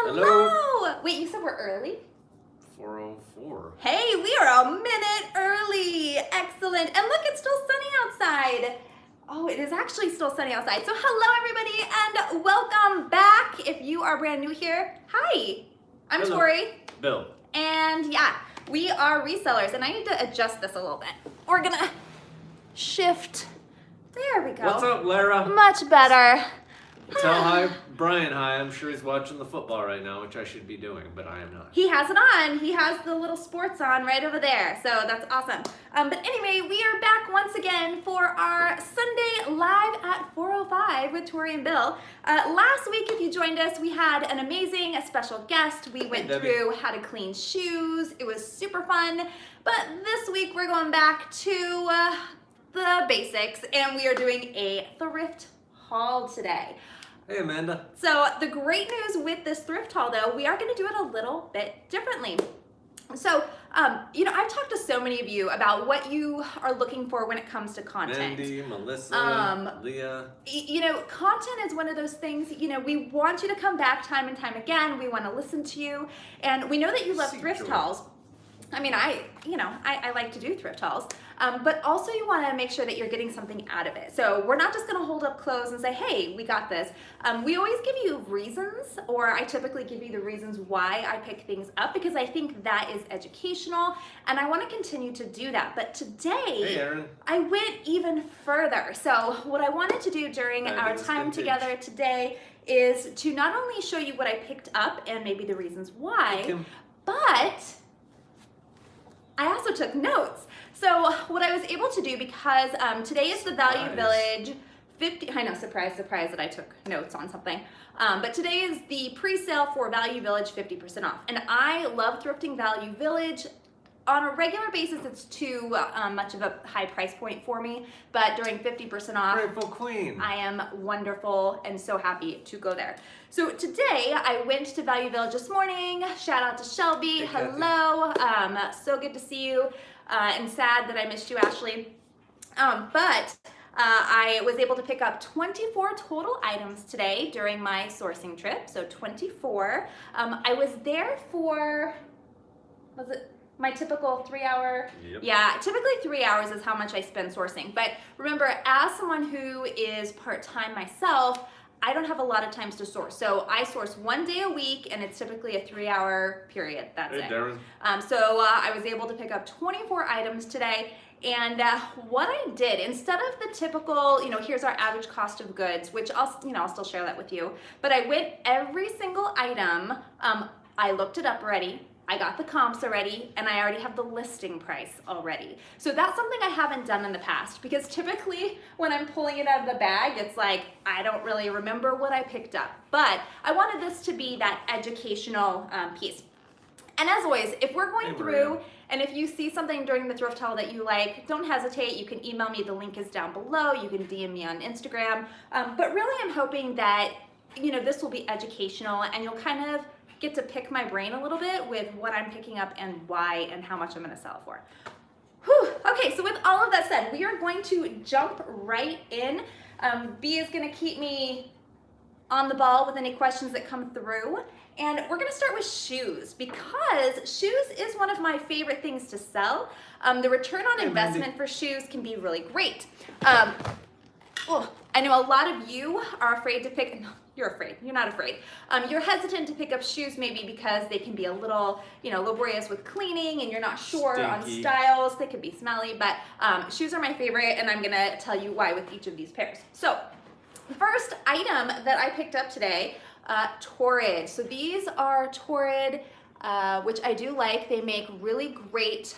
Hello. Wait, you said we're early? 4:04. Hey, we are a minute early. Excellent. And look, it's still sunny outside. Oh, it is actually still sunny outside. So hello, everybody, and welcome back. If you are brand new here, hi. I'm Hello. Tori. Bill. And yeah, we are resellers, and I need to adjust this a little bit. We're gonna shift. There we go. What's up, Lara? Much better. Tell Brian hi. I'm sure he's watching the football right now, which I should be doing, but I am not. He has it on. He has the little sports on right over there. So that's awesome. But anyway, we are back once again for our Sunday live at 4:05 with Tori and Bill. Last week, if you joined us, we had an amazing special guest. We went through how to clean shoes. It was super fun. But this week, we're going back to the basics, and we are doing a thrift haul today. Hey, Amanda. So the great news with this thrift haul, though, we are going to do it a little bit differently. So, I've talked to so many of you about what you are looking for when it comes to content. Mandy, Melissa, Leah. Content is one of those things, we want you to come back time and time again. We want to listen to you. And we know that you love thrift hauls. I mean, I like to do thrift hauls, but also you want to make sure that you're getting something out of it. So we're not just going to hold up clothes and say, hey, we got this. We always give you reasons, or I typically give you the reasons why I pick things up, because I think that is educational, and I want to continue to do that. But today, I went even further. So what I wanted to do during our time together today is to not only show you what I picked up and maybe the reasons why, but I also took notes. So what I was able to do, because today is the Value Village 50, I know, surprise that I took notes on something. But today is the pre-sale for Value Village 50% off. And I love thrifting Value Village. On a regular basis, it's too much of a high price point for me, but during 50% off, Grateful Queen. I am wonderful and so happy to go there. So today, I went to Value Village this morning. Shout out to Shelby. Hello. So good to see you, and sad that I missed you, Ashley. But I was able to pick up 24 total items today during my sourcing trip, so 24. I was there for, was it my typical 3 hour? Yep. Yeah, typically 3 hours is how much I spend sourcing. But remember, as someone who is part-time myself, I don't have a lot of times to source. So I source 1 day a week, and it's typically a 3 hour period. That's it. Darren. So I was able to pick up 24 items today. And what I did, instead of the typical, here's our average cost of goods, which I'll still share that with you. But I went every single item. I looked it up already. I got the comps already, and I already have the listing price already. So that's something I haven't done in the past, because typically when I'm pulling it out of the bag, it's like, I don't really remember what I picked up. But I wanted this to be that educational piece. And as always, if we're going through, and if you see something during the thrift haul that you like, don't hesitate. You can email me. The link is down below. You can DM me on Instagram. But really, I'm hoping that, this will be educational, and you'll kind of get to pick my brain a little bit with what I'm picking up and why and how much I'm going to sell it for. Whew. Okay, so with all of that said, we are going to jump right in. B is going to keep me on the ball with any questions that come through. And we're going to start with shoes, because shoes is one of my favorite things to sell. The return on investment for shoes can be really great. I know a lot of you are afraid to pick. No, you're afraid. You're not afraid. You're hesitant to pick up shoes maybe because they can be a little, laborious with cleaning, and you're not sure on styles. They could be smelly, but shoes are my favorite, and I'm gonna tell you why with each of these pairs. So, the first item that I picked up today, Torrid. So these are Torrid, which I do like. They make really great,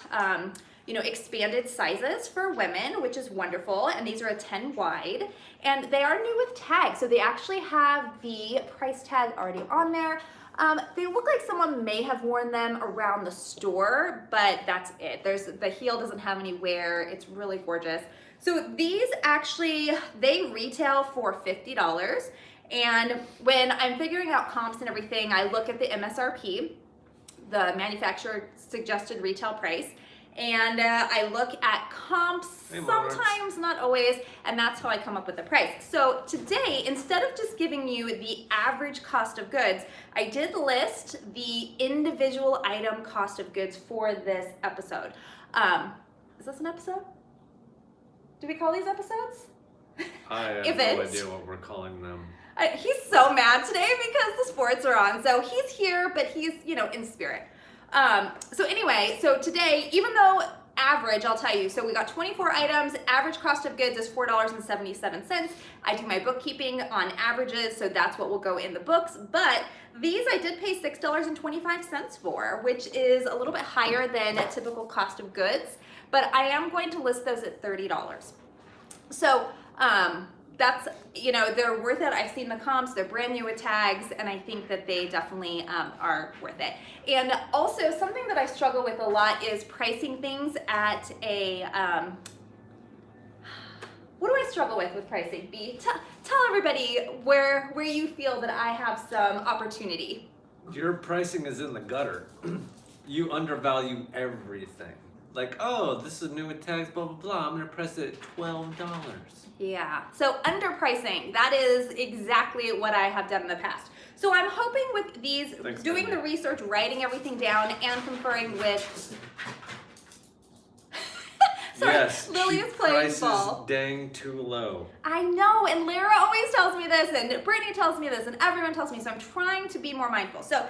expanded sizes for women, which is wonderful. And these are a 10 wide, and they are new with tags. So they actually have the price tag already on there. They look like someone may have worn them around the store, but that's it. The heel doesn't have any wear. It's really gorgeous. So these actually, they retail for $50. And when I'm figuring out comps and everything, I look at the MSRP, the manufacturer suggested retail price, and I look at comps, Hey, Monarchs. sometimes, not always, and that's how I come up with the price. So today, instead of just giving you the average cost of goods, I did list the individual item cost of goods for this episode. Is this an episode? Do we call these episodes? I have Event. no idea what we're calling them. He's so mad today because the sports are on. So he's here, but he's, in spirit. So anyway, so today, even though average, I'll tell you, so we got 24 items, average cost of goods is $4.77. I do my bookkeeping on averages, so that's what will go in the books. But these I did pay $6.25 for, which is a little bit higher than a typical cost of goods, but I am going to list those at $30. So, that's, they're worth it. I've seen the comps, they're brand new with tags, and I think that they definitely are worth it. And also, something that I struggle with a lot is pricing things at a, what do I struggle with pricing? B, tell everybody where you feel that I have some opportunity. Your pricing is in the gutter. You undervalue everything. Like, oh, this is new with tags, blah, blah, blah. I'm going to price it at $12. Yeah, so underpricing, that is exactly what I have done in the past. So I'm hoping with these, doing the research, writing everything down, and conferring with... Sorry, Yes, Lily is playing prices ball. dang too low. I know, and Lara always tells me this, and Brittany tells me this, and everyone tells me, so I'm trying to be more mindful. So,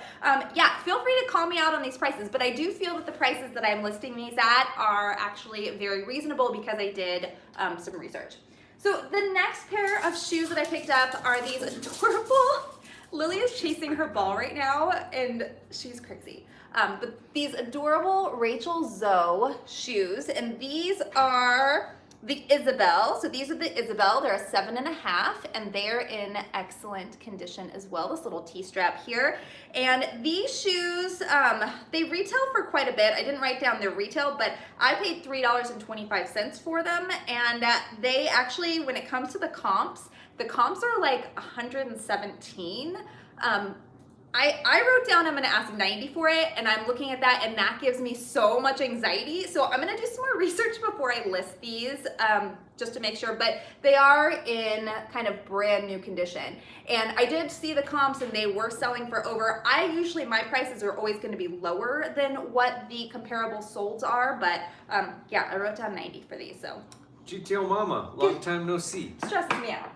yeah, feel free to call me out on these prices, but I do feel that the prices that I'm listing these at are actually very reasonable because I did some research. So the next pair of shoes that I picked up are these adorable, Lily is chasing her ball right now, and she's crazy. But these adorable Rachel Zoe shoes, and these are the Isabel. So these are the Isabel. They're a 7.5, and they're in excellent condition as well. This little T-strap here. And these shoes, they retail for quite a bit. I didn't write down their retail, but I paid $3.25 for them. And they actually, when it comes to the comps are like 117. I wrote down I'm gonna ask 90 for it, and I'm looking at that, and that gives me so much anxiety. So I'm gonna do some more research before I list these, just to make sure, but they are in kind of brand new condition. And I did see the comps, and they were selling for over, my prices are always gonna be lower than what the comparable solds are, but yeah, I wrote down 90 for these, so. GTO Mama, long time no see. Stresses me out.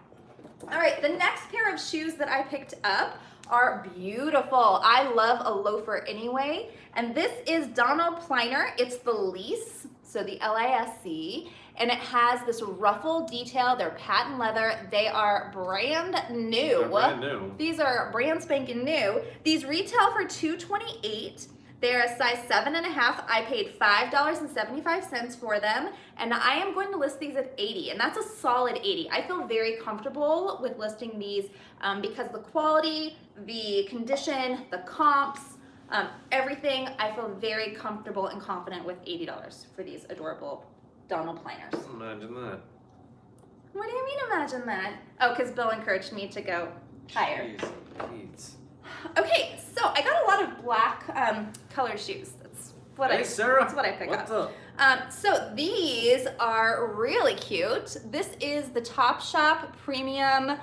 All right, the next pair of shoes that I picked up are beautiful. I love a loafer anyway. And this is Donald Pliner. It's the Lease, so the L-I-S-C. And it has this ruffle detail. They're patent leather. They are brand new. They're brand new. These are brand spanking new. These retail for $228. They're a size 7.5. I paid $5.75 for them, and I am going to list these at 80, and that's a solid 80. I feel very comfortable with listing these because the quality, the condition, the comps, everything, I feel very comfortable and confident with $80 for these adorable Donald Pliners. Imagine that. What do you mean imagine that? Oh, because Bill encouraged me to go higher. Jeez, Pete. Okay, so I got a lot of black colored shoes. That's what Hey, Sarah. That's what I pick What's up. up? So these are really cute. This is the Topshop Premium.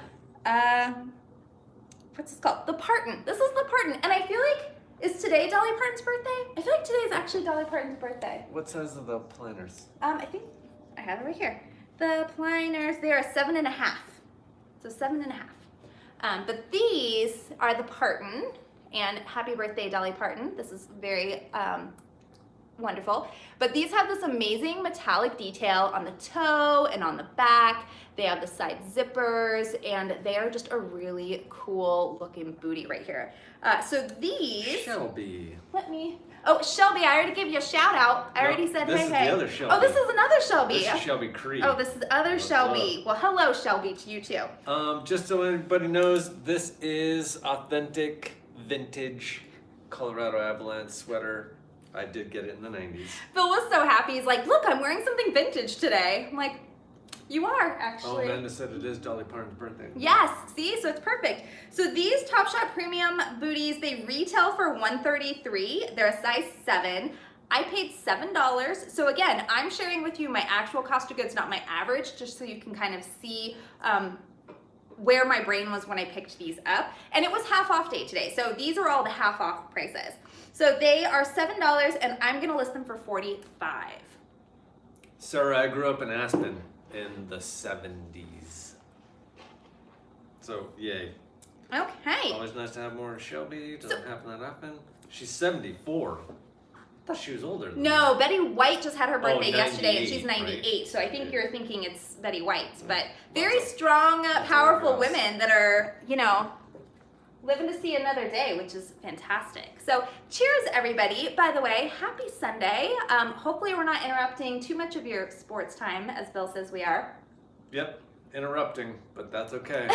What's this called? The Parton. This is the Parton, and I feel like, is today Dolly Parton's birthday? I feel like today is actually Dolly Parton's birthday. What size are the planners? I think I have it right here. The Pliners. They are a 7.5. So 7.5. But these are the Parton, and happy birthday, Dolly Parton. This is very wonderful. But these have this amazing metallic detail on the toe and on the back. They have the side zippers, and they are just a really cool looking booty right here. So these... Shelby. Oh, Shelby, I already gave you a shout out. I already said hey, hey. This is the other Shelby. Oh, this is another Shelby. This is Shelby Creed. Oh, this is other Shelby. Well, hello, Shelby, to you too. Just so everybody knows, this is authentic, vintage Colorado Avalanche sweater. I did get it in the 90s. Phil was so happy. He's like, look, I'm wearing something vintage today. I'm like, you are, actually. Oh, Amanda said it is Dolly Parton's birthday. Yes, see, so it's perfect. So these Topshop Premium booties, they retail for $133. They're a size 7. I paid $7. So again, I'm sharing with you my actual cost of goods, not my average, just so you can kind of see where my brain was when I picked these up. And it was half off day today. So these are all the half off prices. So they are $7 and I'm gonna list them for $45. Sarah, I grew up in Aspen in the 70s. So, yay. Okay. Always nice to have more Shelby. Doesn't happen that often. She's 74. I thought she was older than No, that. Betty White just had her birthday yesterday and she's 98, 98. right? So I think Yeah. you're thinking it's Betty White's, but very strong, powerful everyone else. women that are, you know, living to see another day, which is fantastic. So cheers, everybody. By the way, happy Sunday. Hopefully we're not interrupting too much of your sports time, as Bill says we are. Yep, interrupting, but that's okay.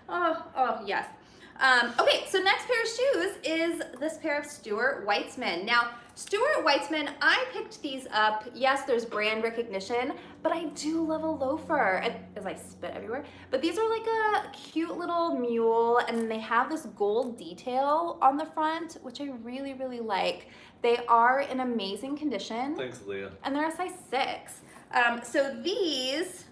Oh, yes. Okay, so next pair of shoes is this pair of Stuart Weitzman. Now, Stuart Weitzman, I picked these up. Yes, there's brand recognition, but I do love a loafer, as I spit everywhere. But these are like a cute little mule, and they have this gold detail on the front, which I really, really like. They are in amazing condition. Thanks, Leah. And they're a size 6. So these,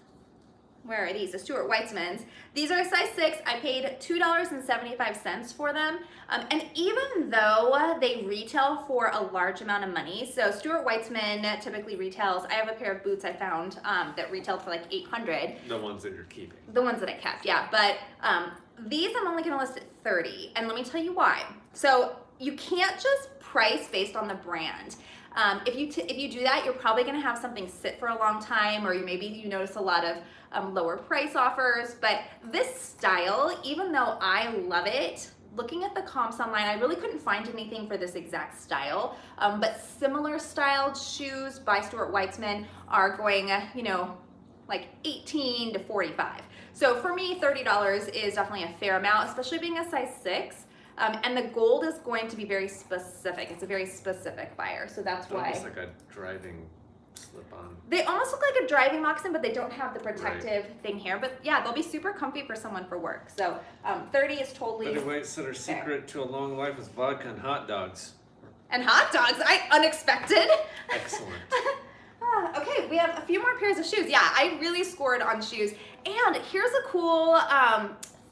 where are these? The Stuart Weitzmans. These are a size 6. I paid $2.75 for them. And even though they retail for a large amount of money, so Stuart Weitzman typically retails, I have a pair of boots I found that retailed for like $800. The ones that you're keeping. The ones that I kept, yeah. But these I'm only gonna list at $30. And let me tell you why. So you can't just price based on the brand. If you do that, you're probably gonna have something sit for a long time, or maybe you notice a lot of lower price offers. But this style, even though I love it, looking at the comps online, I really couldn't find anything for this exact style. But similar styled shoes by Stuart Weitzman are going, like 18 to 45. So for me, $30 is definitely a fair amount, especially being a size 6. And the gold is going to be very specific. It's a very specific buyer, so that's why. Almost like a driving slip-on. They almost look like a driving moccasin, but they don't have the protective thing here. But yeah, they'll be super comfy for someone for work. So 30 is totally Betty White said her secret to a long life is vodka and hot dogs. And hot dogs, unexpected. Excellent. Okay, we have a few more pairs of shoes. Yeah, I really scored on shoes. And here's a cool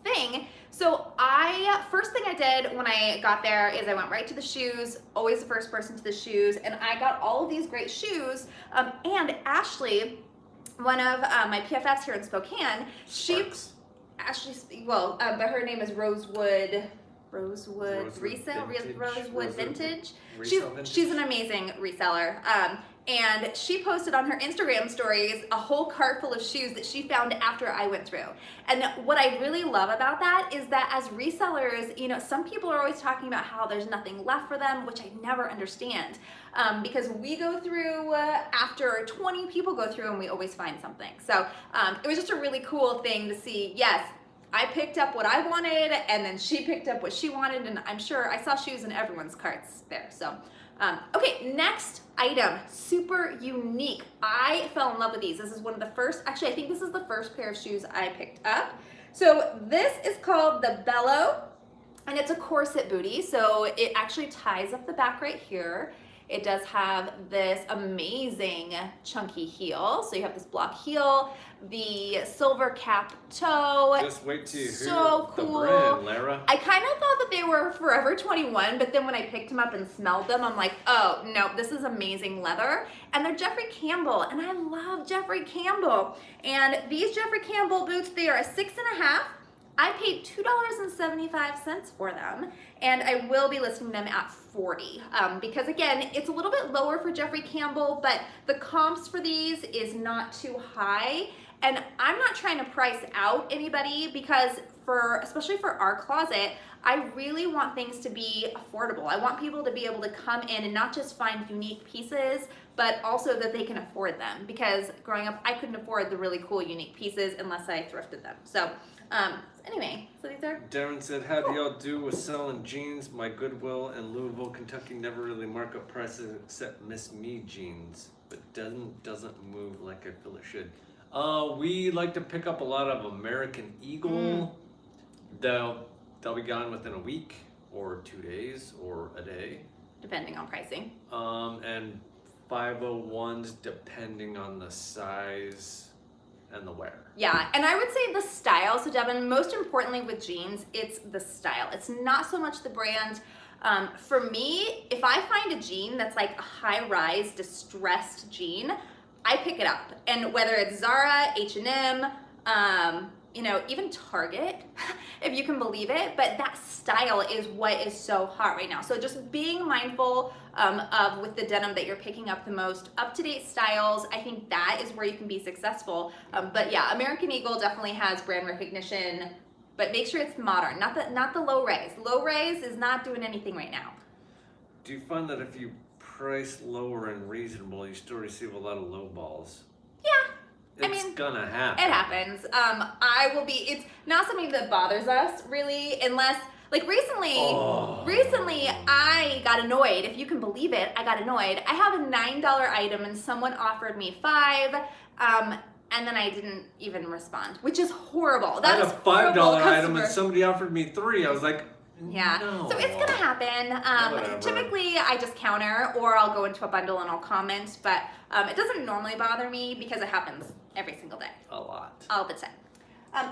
thing. So first thing I did when I got there is I went right to the shoes, always the first person to the shoes, and I got all of these great shoes. And Ashley, one of my PFFs here in Spokane, but her name is Rosewood Vintage. She's an amazing reseller. And she posted on her Instagram stories a whole cart full of shoes that she found after I went through. And what I really love about that is that as resellers, some people are always talking about how there's nothing left for them, which I never understand. Because we go through, after 20 people go through, and we always find something. So it was just a really cool thing to see. Yes, I picked up what I wanted, and then she picked up what she wanted, and I'm sure I saw shoes in everyone's carts there. So, okay, next item, super unique. I fell in love with these. This is one of the first, actually, I think this is the first pair of shoes I picked up. So this is called the Bellow, and it's a corset booty. So it actually ties up the back right here. It does have this amazing chunky heel. So you have this block heel, the silver cap toe. Just wait till you hear so cool. the brand, Lara. I kind of thought that they were Forever 21, but then when I picked them up and smelled them, I'm like, oh no, this is amazing leather. And they're Jeffrey Campbell, and I love Jeffrey Campbell. And these Jeffrey Campbell boots, they are a 6.5. I paid $2.75 for them, and I will be listing them at $40 because again, it's a little bit lower for Jeffrey Campbell, but the comps for these is not too high. And I'm not trying to price out anybody because especially for our closet, I really want things to be affordable. I want people to be able to come in and not just find unique pieces, but also that they can afford them, because growing up, I couldn't afford the really cool, unique pieces unless I thrifted them. So anyway, so these are... Darren said, how do y'all do with selling jeans? My Goodwill in Louisville, Kentucky never really mark up prices except Miss Me jeans, but doesn't move like I feel it should. We like to pick up a lot of American Eagle. They'll be gone within a week or 2 days or a day. depending on pricing. And 501s depending on the size and the wear. Yeah, and I would say the style. So Devin, most importantly with jeans, it's the style. It's not so much the brand. For me, if I find a jean that's like a high-rise distressed jean, I pick it up. And whether it's Zara, H&M, you know, even Target, if you can believe it, but that style is what is so hot right now. So just being mindful of with the denim that you're picking up the most up-to-date styles, I think that is where you can be successful. But yeah, American Eagle definitely has brand recognition, but make sure it's modern, not the low rise. Low rise is not doing anything right now. Do you find that if you price lower and reasonable, you still receive a lot of low balls? Yeah. It's gonna happen. It happens. It's not something that bothers us really, unless, like recently I got annoyed, if you can believe it, I got annoyed. I have a $9 item and someone offered me $5, and then I didn't even respond, which is horrible. That I is had a $5 horrible item and somebody offered me $3. I was like, yeah, no. So it's gonna happen. Typically I just counter, or I'll go into a bundle and I'll comment, but it doesn't normally bother me because it happens every single day. A lot. All the time.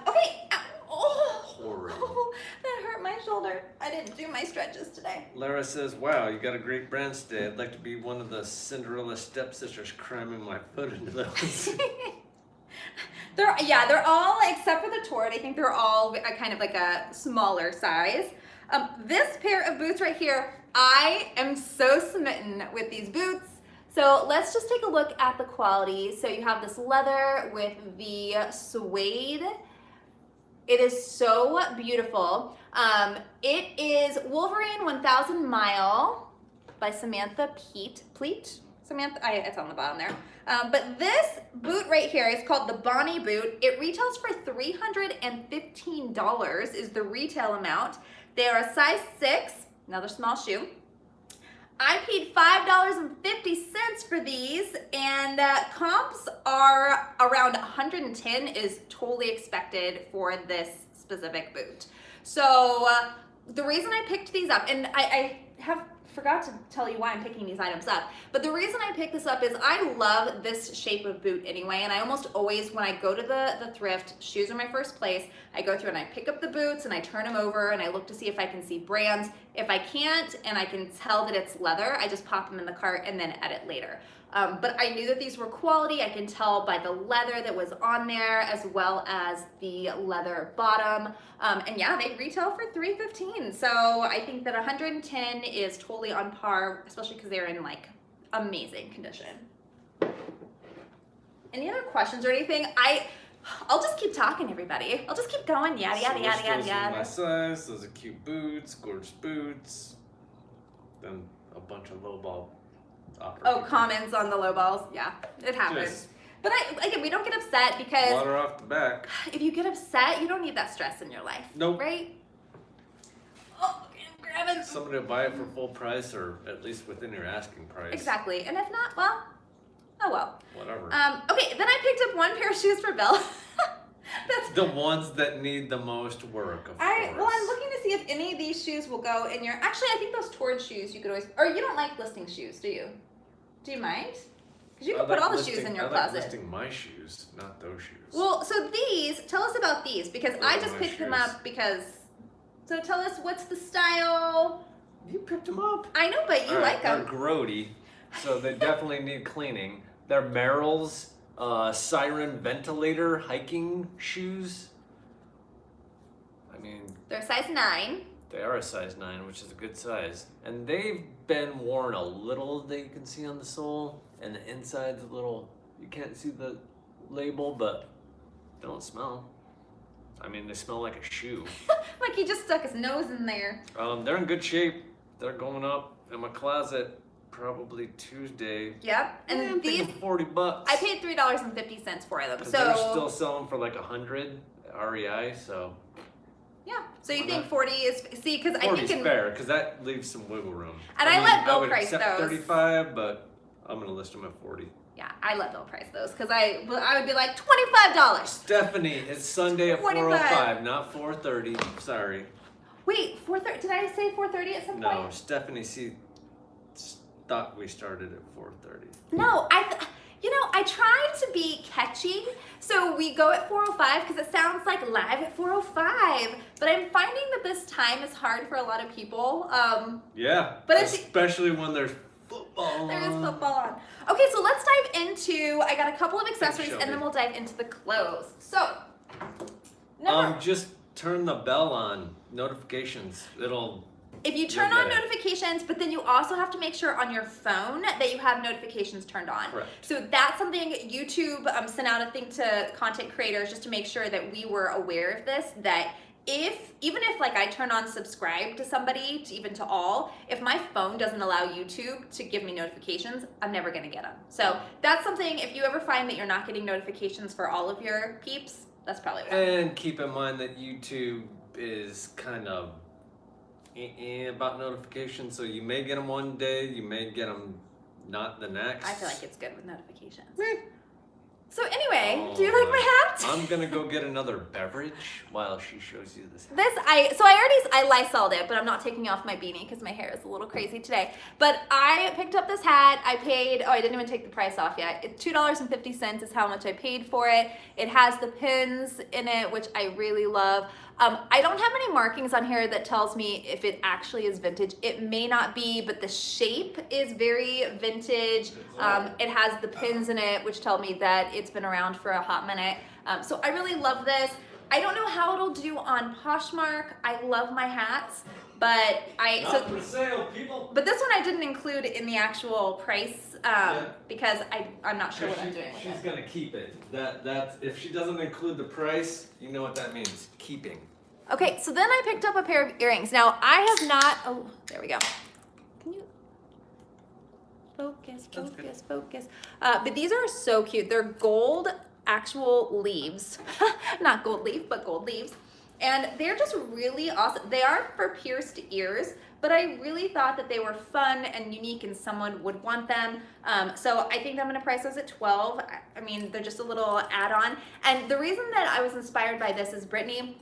Okay. Horrid. Oh, that hurt my shoulder. I didn't do my stretches today. Lara says, wow, you got a great brand today. I'd like to be one of the Cinderella stepsisters cramming my foot into those. They're all, except for the Tort, I think they're all kind of like a smaller size. This pair of boots right here, I am so smitten with these boots. So let's just take a look at the quality. So you have this leather with the suede. It is so beautiful. It is Wolverine 1000 Mile by Samantha Pleat. Samantha, it's on the bottom there. But this boot right here is called the Bonnie boot. It retails for $315 is the retail amount. They are a size 6, another small shoe. I paid $5.50 for these, and comps are around 110 is totally expected for this specific boot. So the reason I picked these up, and I forgot to tell you why I'm picking these items up, but the reason I picked this up is I love this shape of boot anyway, and I almost always, when I go to the thrift, shoes are my first place, I go through and I pick up the boots and I turn them over and I look to see if I can see brands. If I can't and I can tell that it's leather, I just pop them in the cart and then edit later. But I knew that these were quality. I can tell by the leather that was on there as well as the leather bottom. And yeah, they retail for $315. So I think that 110 is totally on par, especially because they're in like amazing condition. Any other questions or anything? I'll just keep talking, everybody. I'll just keep going. Yada, yada, yada, yada, yada. My size, those are cute boots, gorgeous boots. Then a bunch of lowball offers. Oh, comments on the low balls. Yeah, it happens. Just but again, we don't get upset because water off the back. if you get upset, you don't need that stress in your life. Nope. Right? Oh, okay, I'm grabbing. Somebody will buy it for full price or at least within your asking price. Exactly. And if not, well, oh well. Whatever. Okay, then I picked up one pair of shoes for Bill. That's the ones that need the most work, of course. Well, I'm looking to see if any of these shoes will go in your. Actually, I think those Tord shoes you could always. Or you don't like listing shoes, do you? Do you mind? Because you can put all the shoes in your closet. I like listing my shoes, not those shoes. Well, so these. Tell us about these because Those I are just my picked them shoes. up because. So tell us what's the style. You picked them up. I know, but you like them. They're grody, so they definitely need cleaning. They're Merrell's Siren Ventilator hiking shoes. I mean, They're size 9. they are a size 9, which is a good size. And they've been worn a little, that you can see on the sole. And the inside's a little, you can't see the label, but they don't smell. I mean, they smell like a shoe. Like he just stuck his nose in there. They're in good shape. They're going up in my closet probably Tuesday. Yep. And I'm these, thinking $40. I paid $3.50 for them. 'Cause So they're still selling for like 100 REI, so yeah. So you Why think not? 40 is because I 40 think is fair because that leaves some wiggle room. And I let Bill I would price accept those. 35, but I'm gonna list them at 40. yeah, I let Bill price those because I would be like $25. Stephanie, it's Sunday at 25. 4:05, not 4:30. Sorry. Wait, 4:30? Did I say 4:30 at some No, point? Stephanie, see, thought we started at 4:30. No, I tried to be catchy, so we go at 4:05 because it sounds like live at 4:05. But I'm finding that this time is hard for a lot of people. Yeah, but especially when there's football. There is football on. Okay, so let's dive into. I got a couple of accessories, and then we'll dive into the clothes. So, just turn the bell on notifications. If you turn on notifications, but then you also have to make sure on your phone that you have notifications turned on. Correct. So that's something YouTube sent out a thing to content creators just to make sure that we were aware of this, that even if like I turn on subscribe to somebody, even to all, if my phone doesn't allow YouTube to give me notifications, I'm never gonna get them. So that's something, if you ever find that you're not getting notifications for all of your peeps, that's probably why. And keep in mind that YouTube is kind of about notifications, so you may get them one day, you may get them not the next. I feel like it's good with notifications. So anyway, do you like my hat? I'm gonna go get another beverage while she shows you this. I Lysoled it, but I'm not taking off my beanie because my hair is a little crazy today. But I picked up this hat. I paid, I didn't even take the price off yet. It's $2.50 is how much I paid for it. It has the pins in it, which I really love. I don't have any markings on here that tells me if it actually is vintage. It may not be, but the shape is very vintage. It has the pins in it, which tell me that it's been around for a hot minute. So I really love this. I don't know how it'll do on Poshmark. I love my hats, but Not for sale, people. But this one I didn't include in the actual price because I'm not sure what I'm doing with it. She's gonna keep it. That's if she doesn't include the price, you know what that means. Keeping. Okay, so then I picked up a pair of earrings. Now I have not. Oh, there we go. Can you focus? But these are so cute. They're gold actual leaves, not gold leaf, but gold leaves. And they're just really awesome. They are for pierced ears, but I really thought that they were fun and unique and someone would want them. So I think I'm gonna price those at $12. I mean, they're just a little add-on. And the reason that I was inspired by this is Brittany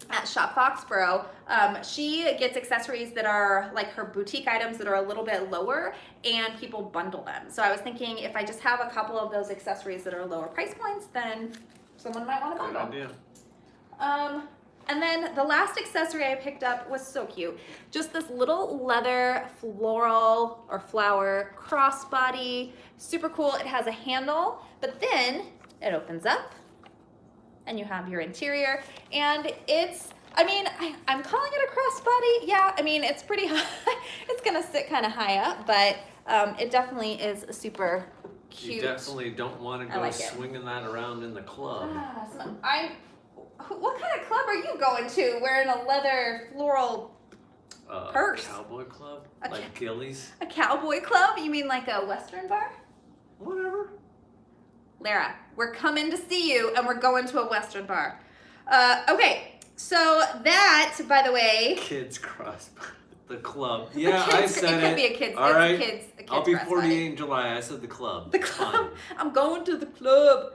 at Shop Foxborough, she gets accessories that are like her boutique items that are a little bit lower, and people bundle them. So I was thinking if I just have a couple of those accessories that are lower price points, then someone might want to bundle. Good idea. And then the last accessory I picked up was so cute. Just this little leather floral or flower crossbody, super cool. It has a handle, but then it opens up and you have your interior, and it's, I mean, I'm calling it a crossbody. Yeah, I mean, it's pretty high. It's gonna sit kind of high up, but it definitely is super cute. You definitely don't want to go swinging that around in the club. What kind of club are you going to wearing a leather floral purse? Cowboy club? Like Gillies? A cowboy club? You mean like a Western bar? Whatever. Lara, we're coming to see you, and we're going to a Western bar. Okay, so that, by the way... Kids cross the club. Yeah, I said it. It could be a kid's. All right. A kid's I'll be 48 in July. I said the club. The club. I'm going to the club.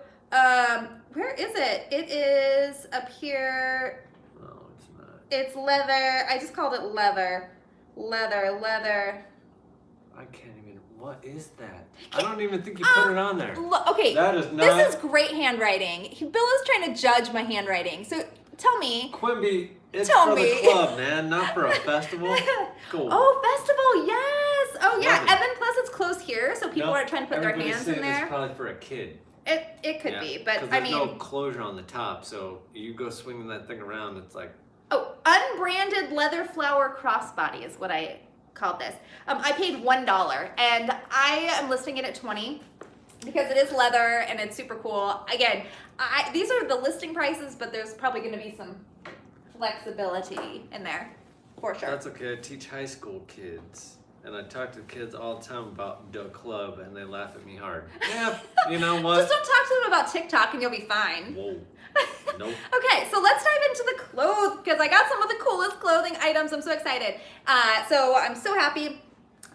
Where is it? It is up here. No, it's not. It's leather. I just called it leather. Leather. I can't even. What is that? I don't even think you put it on there. Okay. That is not. This is great handwriting. Bill is trying to judge my handwriting. So tell me. Quimby, it's for the club, man, not for a festival. Cool. Oh, festival, yes. Oh, yeah. And then plus it's close here, so people aren't trying to put their hands in there. It's probably for a kid. It could be, but I mean. There's no closure on the top, so you go swinging that thing around, it's like. Oh, unbranded leather flower crossbody is what I called this. I paid $1, and I am listing it at $20 because it is leather and it's super cool. Again, these are the listing prices, but there's probably going to be some flexibility in there for sure. That's okay. I teach high school kids, and I talk to kids all the time about the club, and they laugh at me hard. Yeah, you know what? Just don't talk to them about TikTok, and you'll be fine. Whoa. Nope. Okay, so let's dive into the clothes because I got some of the coolest clothing items. I'm so excited. So I'm so happy.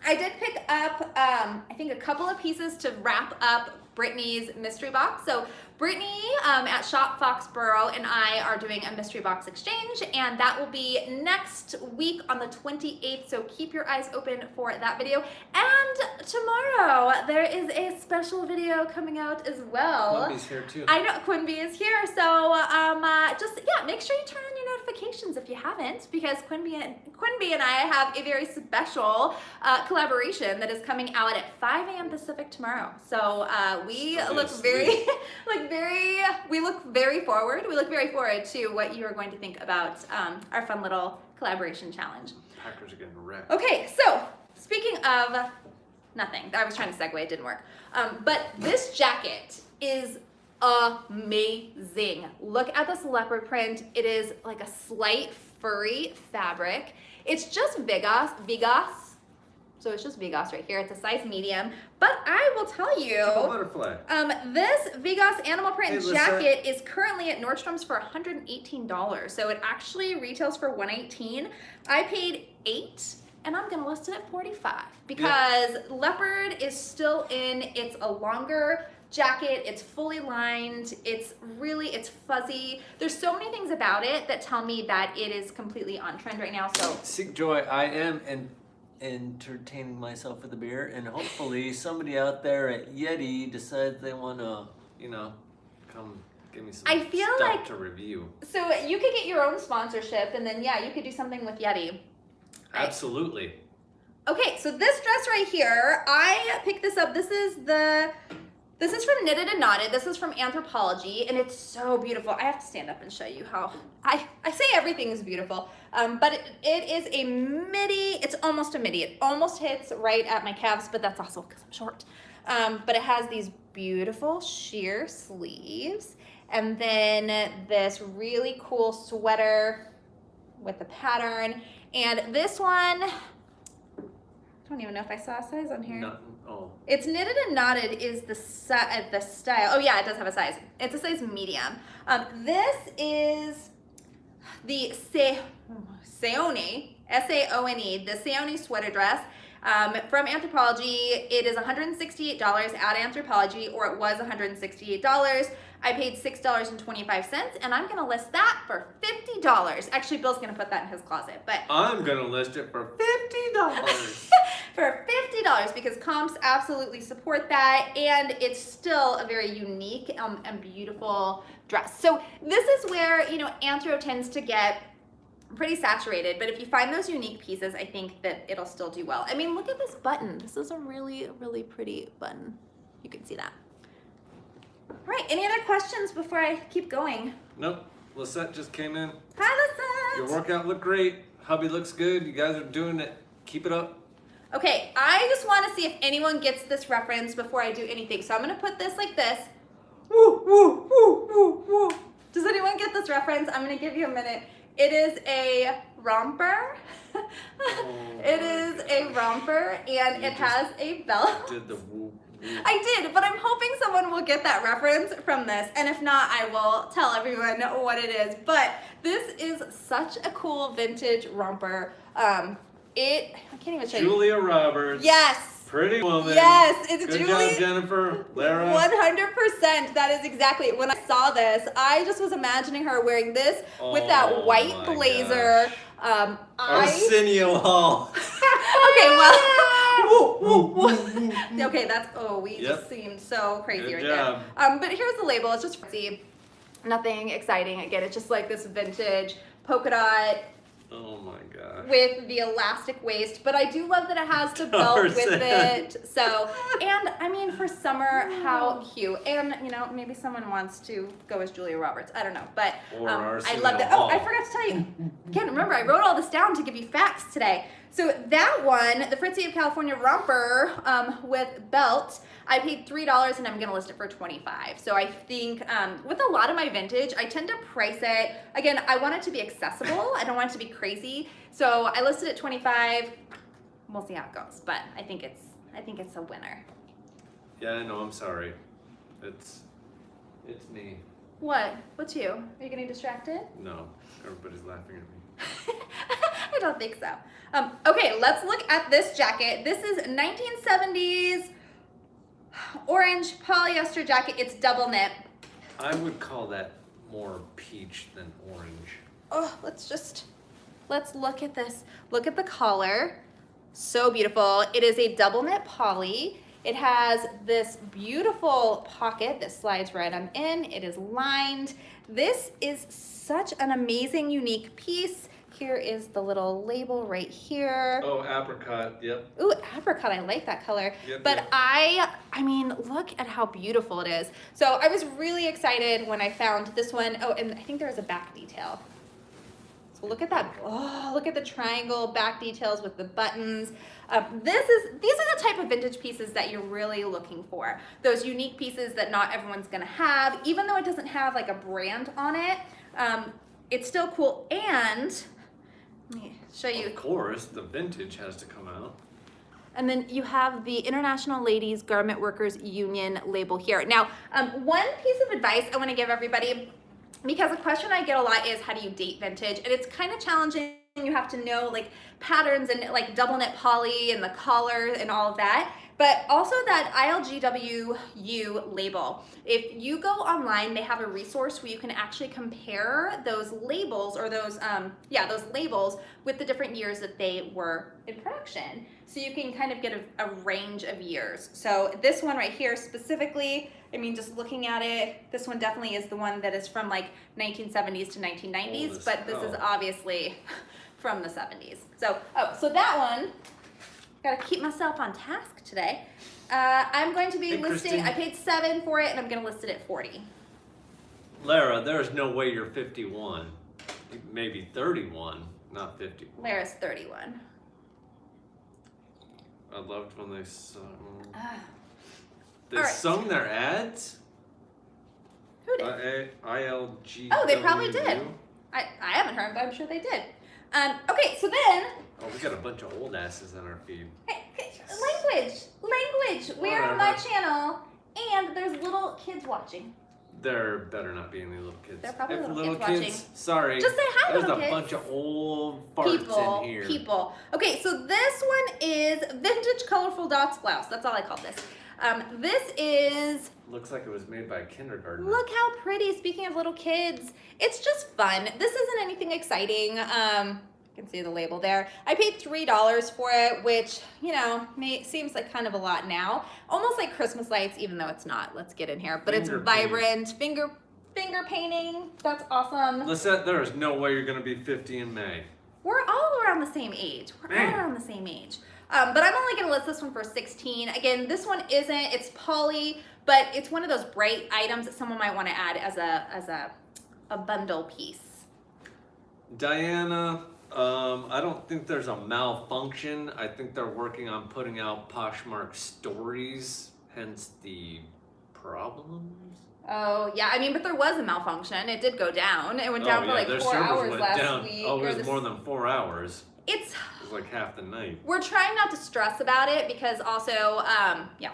I did pick up, I think, a couple of pieces to wrap up Brittany's mystery box. So Brittany at Shop Foxborough and I are doing a mystery box exchange, and that will be next week on the 28th, so keep your eyes open for that video. And tomorrow there is a special video coming out as well. Quimby's here too. I know Quimby is here, so just make sure you turn on your notifications if you haven't, because Quimby and I have a very special collaboration that is coming out at 5 a.m. Pacific tomorrow. So we look very forward to what you are going to think about our fun little collaboration challenge. Packers are getting wrecked. Okay, so speaking of nothing, I was trying to segue, it didn't work. But this jacket is amazing. Look at this leopard print. It is like a slight furry fabric. It's just Vegas. So it's just Vegas right here. It's a size medium. But I will tell you, Butterfly. this Vegas animal print Hey, jacket is currently at Nordstrom's for $118. So it actually retails for $118. I paid $8. And I'm gonna list it at $45 because leopard is still in. It's a longer jacket, it's fully lined, it's fuzzy. There's so many things about it that tell me that it is completely on trend right now. So Seek joy, I am entertaining myself with a beer, and hopefully somebody out there at Yeti decides they wanna, come give me some I feel stuff like to review. So you could get your own sponsorship, and then you could do something with Yeti. Right? Absolutely. Okay, so this dress right here, I picked this up. This is from Knitted and Knotted. This is from Anthropologie, and it's so beautiful. I have to stand up and show you how I say everything is beautiful, but it is a midi. It's almost a midi. It almost hits right at my calves, but that's also because I'm short. But it has these beautiful sheer sleeves, and then this really cool sweater with the pattern. And this one, I don't even know if I saw a size on here. It's Knitted and Knotted is the style. Oh yeah, it does have a size. It's a size medium. This is the Saone, S-A-O-N-E, the Saone sweater dress from Anthropologie. It is $168 at Anthropologie, or it was $168. I paid $6.25, and I'm gonna list that for $50. Actually, Bill's gonna put that in his closet, but I'm gonna list it for $50. for $50 because comps absolutely support that, and it's still a very unique and beautiful dress. So this is where Anthro tends to get pretty saturated, but if you find those unique pieces, I think that it'll still do well. I mean, look at this button. This is a really, really pretty button. You can see that. All right, any other questions before I keep going? Nope. Lisette just came in. Hi, Lisette. Your workout looked great. Hubby looks good. You guys are doing it. Keep it up. Okay, I just want to see if anyone gets this reference before I do anything. So I'm going to put this like this. Woo, woo, woo, woo, woo. Does anyone get this reference? I'm going to give you a minute. It is a romper. It is a romper, and it has a belt. Did the woo. I did, but I'm hoping someone will get that reference from this, and if not, I will tell everyone what it is. But this is such a cool vintage romper. I can't even show you. Julia Roberts. Yes. Pretty Woman. Yes, it's Good Julie. job, Jennifer. Lara. 100%. That is exactly it. When I saw this, I just was imagining her wearing this with that white blazer. Arsenio Hall. Okay, well, okay, that's, we just seemed so crazy Good right job. there. But here's the label. It's just fancy. Nothing exciting. Again, it's just like this vintage polka dot. Oh my gosh. With the elastic waist, but I do love that it has the belt with it. So, and I mean, for summer, how cute. And maybe someone wants to go as Julia Roberts. I don't know, but I love that. Oh, I forgot to tell you. Again, remember, I wrote all this down to give you facts today. So that one, the Fritzy of California romper with belt, I paid $3 and I'm gonna list it for $25. So I think with a lot of my vintage, I tend to price it. Again, I want it to be accessible. I don't want it to be crazy. So I listed it $25. We'll see how it goes, but I think it's a winner. Yeah, I know. I'm sorry. It's me. What? What's you? Are you getting distracted? No, everybody's laughing at me. I don't think so. Okay, let's look at this jacket. This is 1970s orange polyester jacket. It's double knit. I would call that more peach than orange. Oh, let's look at this. Look at the collar. So beautiful. It is a double knit poly. It has this beautiful pocket that slides right on in. It is lined. This is such an amazing, unique piece. Here is the little label right here. Oh, apricot, yep. Ooh, apricot, I like that color. Yep, but yep. I mean, look at how beautiful it is. So I was really excited when I found this one. Oh, and I think there was a back detail. So look at that. Oh, look at the triangle back details with the buttons. These are the type of vintage pieces that you're really looking for. Those unique pieces that not everyone's gonna have, even though it doesn't have like a brand on it. It's still cool. And let me show you. Of course, the vintage has to come out. And then you have the International Ladies Garment Workers Union label here. Now, one piece of advice I want to give everybody, because a question I get a lot is, how do you date vintage? And it's kind of challenging. You have to know like patterns and like double knit poly and the collar and all of that. But also that ILGWU label. If you go online, they have a resource where you can actually compare those labels or those labels with the different years that they were in production. So you can kind of get a range of years. So this one right here specifically, I mean, just looking at it, this one definitely is the one that is from like 1970s to 1990s, but this is obviously from the 70s. So, so that one, gotta keep myself on task today. I'm going to be listing, I paid $7 for it and I'm gonna list it at $40. Lara, there's no way you're 51. Maybe 31, not 50. Lara's 31. I loved when they sung. They All right. sung their ads? Who did? ILG. Oh, they probably did. I haven't heard, but I'm sure they did. Okay, so then. Oh, we got a bunch of old asses on our feed. Hey, language. We're on my channel, and there's little kids watching. There better not be any little kids. There are probably if little kids watching. Sorry. Just say hi, There's little a kids. bunch of old farts in here. People. Okay, so this one is Vintage Colorful Dots Blouse. That's all I call this. This is. Looks like it was made by a kindergartner. Look how pretty. Speaking of little kids, it's just fun. This isn't anything exciting. You can see the label there. I paid $3 for it, which, you know, seems like kind of a lot now. Almost like Christmas lights, even though it's not. Let's get in here. But it's vibrant. Finger painting. That's awesome. Lisette, there is no way you're going to be 50 in May. We're all around the same age. But I'm only going to list this one for $16. Again, this one it's poly, but it's one of those bright items that someone might want to add as a bundle piece. Diana, I don't think there's a malfunction. I think they're working on putting out Poshmark stories, hence the problems. Oh, yeah. I mean, but there was a malfunction. It did go down. It went down for like 4 hours last week. Oh, it was more than 4 hours. It It's was like half the night. We're trying not to stress about it because also,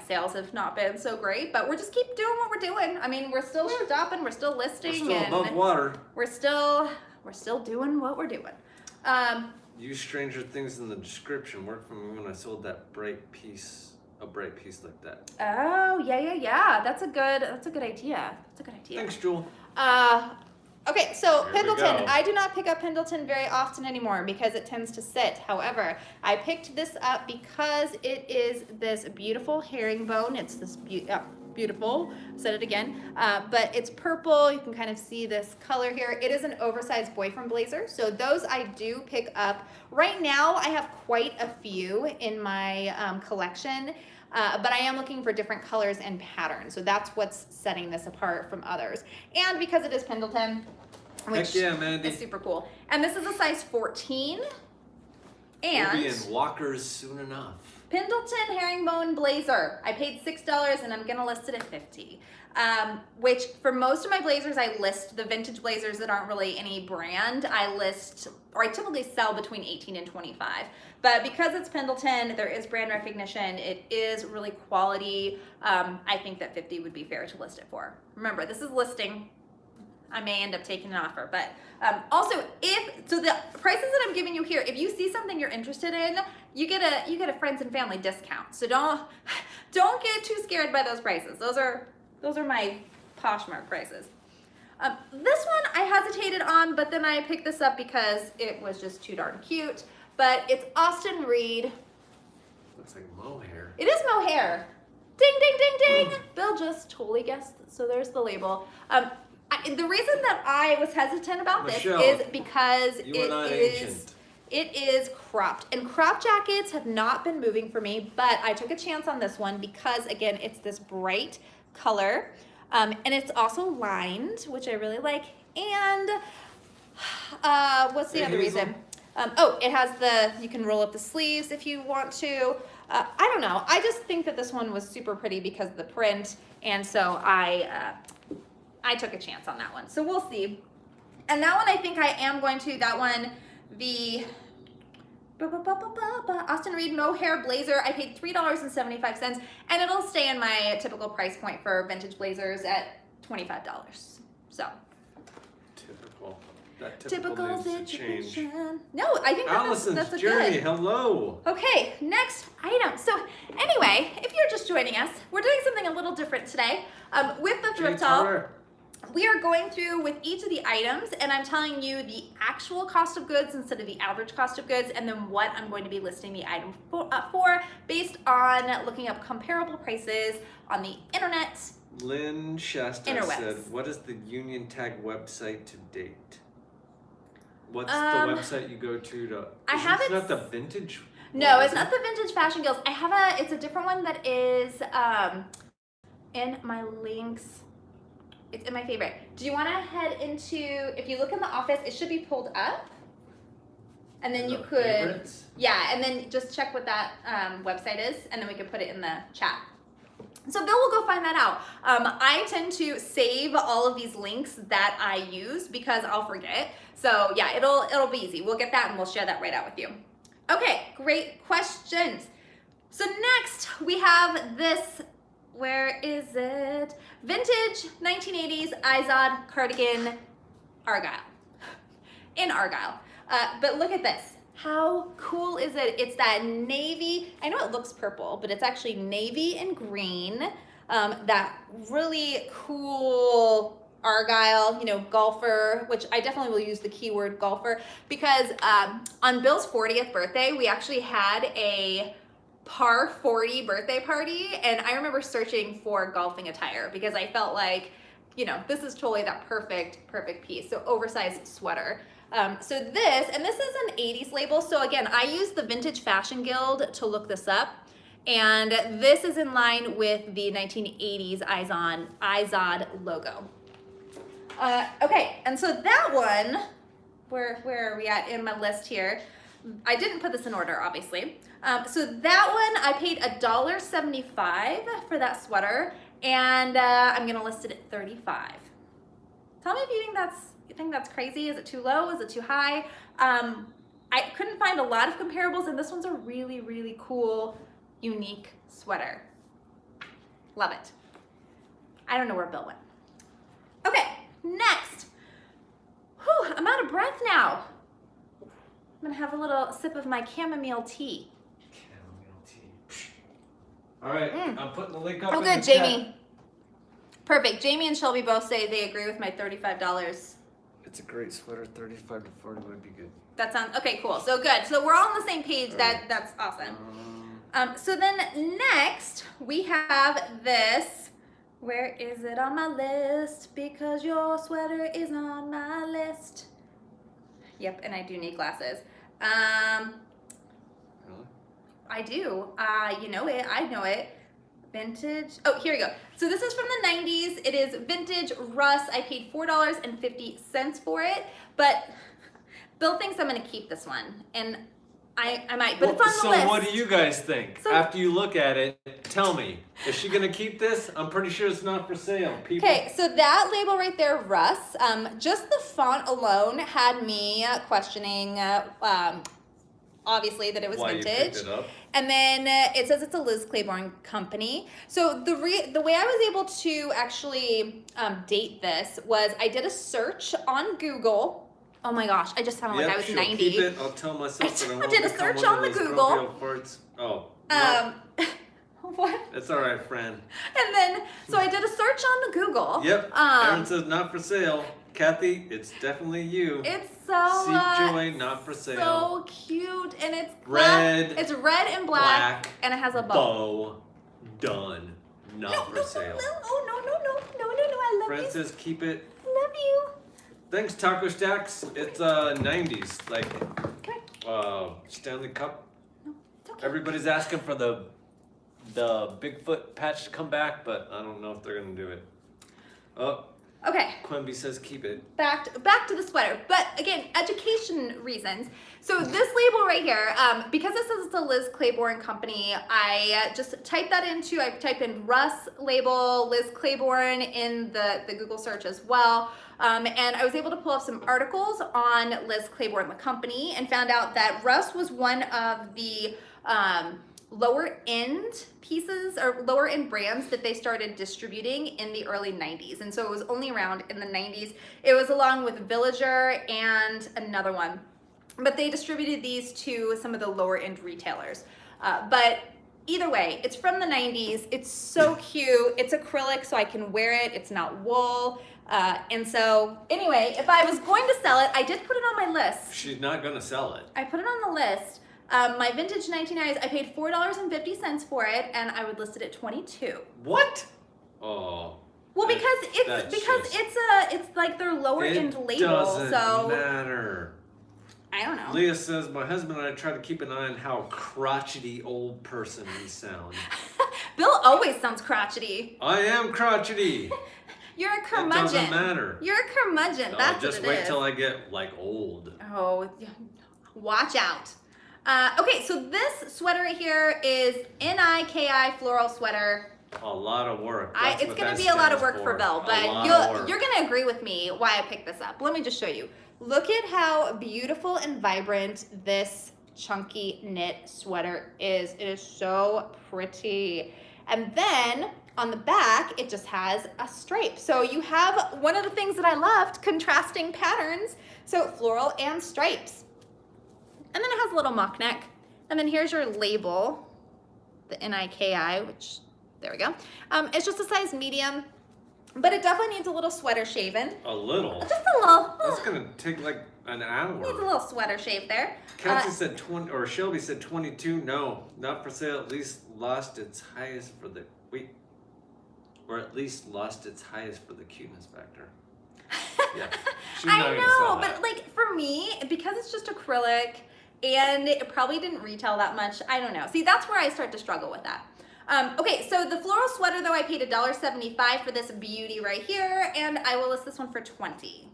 sales have not been so great, but we're just keep doing what we're doing. I mean, we're still stopping, we're still listing, We're still above water. We're still doing what we're doing. Use Stranger Things in the description. Worked for me when I sold that bright piece like that. Oh, yeah. That's a good idea. Thanks, Jewel. Okay, so Here we Pendleton. go. I do not pick up Pendleton very often anymore because it tends to sit. However, I picked this up because it is this beautiful herringbone. It's this beautiful, said it again, but it's purple. You can kind of see this color here. It is an oversized boyfriend blazer. So those I do pick up. Right now, I have quite a few in my collection. But I am looking for different colors and patterns. So that's what's setting this apart from others. And because it is Pendleton, which is super cool. And this is a size 14. And we'll be in Walker's soon enough. Pendleton herringbone blazer. I paid $6 and I'm gonna list it at $50. Which for most of my blazers, I list the vintage blazers that aren't really any brand. I typically sell between 18 and 25. But because it's Pendleton, there is brand recognition. It is really quality. I think that 50 would be fair to list it for. Remember, this is listing. I may end up taking an offer, but also the prices that I'm giving you here, if you see something you're interested in, you get a friends and family discount. So don't get too scared by those prices. Those are my Poshmark prices. This one I hesitated on, but then I picked this up because it was just too darn cute. But it's Austin Reed. Looks like mohair. It is mohair. Ding, ding, ding, ding. Bill just totally guessed. So there's the label. The reason that I was hesitant about Michelle, this is because it is cropped. And crop jackets have not been moving for me, but I took a chance on this one because, again, it's this bright color. And it's also lined, which I really like. And what's the other reason? It has you can roll up the sleeves if you want to. I don't know. I just think that this one was super pretty because of the print. And so I took a chance on that one. So we'll see. And that one, I think I am going to, the Austin Reed mohair blazer. I paid $3.75, and it'll stay in my typical price point for vintage blazers at $25. So typical. That typical needs to change. No, I think that's a journey. good. Hello. Okay, next item. So anyway, if you're just joining us, we're doing something a little different today. With the thrift haul, we are going through with each of the items, and I'm telling you the actual cost of goods instead of the average cost of goods, and then what I'm going to be listing the item for based on looking up comparable prices on the internet. Lynn Shasta Interwebs. said, what is the Union Tag website to date? What's the website you go to? It's not the vintage? No, it's not the Vintage Fashion Guilds. It's a different one that is in my links. It's in my favorite. Do you want to head into, if you look in the office, it should be pulled up. And then you could, favorites? Yeah, and then just check what that website is, and then we can put it in the chat. So Bill will go find that out. I tend to save all of these links that I use because I'll forget. So yeah, it'll be easy. We'll get that and we'll share that right out with you. Okay, great questions. So next we have this, where is it? Vintage 1980s Izod cardigan Argyle. In Argyle. But look at this. How cool is it? It's that navy, I know it looks purple, but it's actually navy and green. That really cool Argyle, golfer, which I definitely will use the keyword golfer, because on Bill's 40th birthday, we actually had a par 40 birthday party, and I remember searching for golfing attire because I felt like, this is totally that perfect piece. So oversized sweater. So this is an 80s label. So again, I used the Vintage Fashion Guild to look this up, and this is in line with the 1980s Izod logo. Okay, and so that one, where are we at in my list here? I didn't put this in order, obviously. So that one, I paid $1.75 for that sweater, and I'm gonna list it at $35. Tell me if you think that's crazy. Is it too low? Is it too high? I couldn't find a lot of comparables, and this one's a really, really cool, unique sweater. Love it. I don't know where Bill went. Okay, next. Whew, I'm out of breath now. I'm gonna have a little sip of my chamomile tea. Chamomile tea. All right, I'm putting the link up. Oh, good, Jamie. Perfect. Jamie and Shelby both say they agree with my $35. It's a great sweater. 35 to 40 would be good. That sounds okay. Cool. So good. So we're all on the same page. That's awesome. So then next we have this. Where is it on my list? Because your sweater is on my list. Yep, and I do need glasses. Really? I do. You know it. I know it. Vintage. Oh, here we go. So this is from the 90s. It is vintage Russ. I paid $4.50 for it, but Bill thinks I'm going to keep this one, and I might, but it's on the list. So what do you guys think? After you look at it, tell me. Is she going to keep this? I'm pretty sure it's not for sale, people. Okay, so that label right there, Russ, just the font alone had me questioning, obviously, that it was vintage. You picked it up. And then it says it's a Liz Claiborne company. So the way I was able to actually date this was I did a search on Google. Oh my gosh, I just sounded like I was 90. Keep it. I'll tell myself that I did a search on the Google. Oh. No. Oh What? It's all right, friend. And then, so I did a search on the Google. Yep. Aaron says not for sale. Kathy, it's definitely you. It's so Seek Joy, not for sale. So cute, and it's red. black. It's red and black, and it has a bow. Bow. Done. Not for sale. No, I love Friend you. says keep it. I love you. Thanks, Taco Stacks. It's 90s, like Stanley Cup. No, it's okay. Everybody's asking for the Bigfoot patch to come back, but I don't know if they're gonna do it. Oh. Okay. Quimby says keep it. Back to the sweater, but again, education reasons. So this label right here, because this is the Liz Claiborne company, I just typed that into, I typed in Russ label, Liz Claiborne in the Google search as well. And I was able to pull up some articles on Liz Claiborne, the company, and found out that Russ was one of the lower end pieces or lower end brands that they started distributing in the early 90s. And so it was only around in the 90s. It was along with Villager and another one. But they distributed these to some of the lower end retailers. But either way, it's from the 90s. It's so cute. It's acrylic, so I can wear it. It's not wool. And so anyway, if I was going to sell it, I did put it on my list. She's not gonna sell it. I put it on the list. My vintage 1990s, I paid $4.50 for it, and I would list it at $22. What? Oh. Well, because it's like their lower end label, doesn't so matter. I don't know. Leah says my husband and I try to keep an eye on how crotchety old person we sound. Bill always sounds crotchety. I am crotchety. You're a curmudgeon. It doesn't matter. You're a curmudgeon. No, That's just what it is. wait till I get like old. Oh, watch out. Okay, so this sweater right here is NIKI Floral Sweater. A lot of work. It's going to be a lot of work for Bill, but you're going to agree with me why I picked this up. Let me just show you. Look at how beautiful and vibrant this chunky knit sweater is. It is so pretty. And then on the back, it just has a stripe. So you have one of the things that I loved, contrasting patterns. So floral and stripes. And then it has a little mock neck. And then here's your label, the NIKI, which, there we go. It's just a size medium, but it definitely needs a little sweater shaven. A little? Just a little. That's gonna take like an hour. Needs a little sweater shave there. Kathy said 20, or Shelby said 22. No, not for sale. At least lost its highest for the, or at least lost its highest for the cuteness factor. Yeah, she's not gonna sell that. But like for me, because it's just acrylic, and it probably didn't retail that much. I don't know. See, that's where I start to struggle with that. Okay, so the floral sweater, though, I paid $1.75 for this beauty right here, and I will list this one for $20.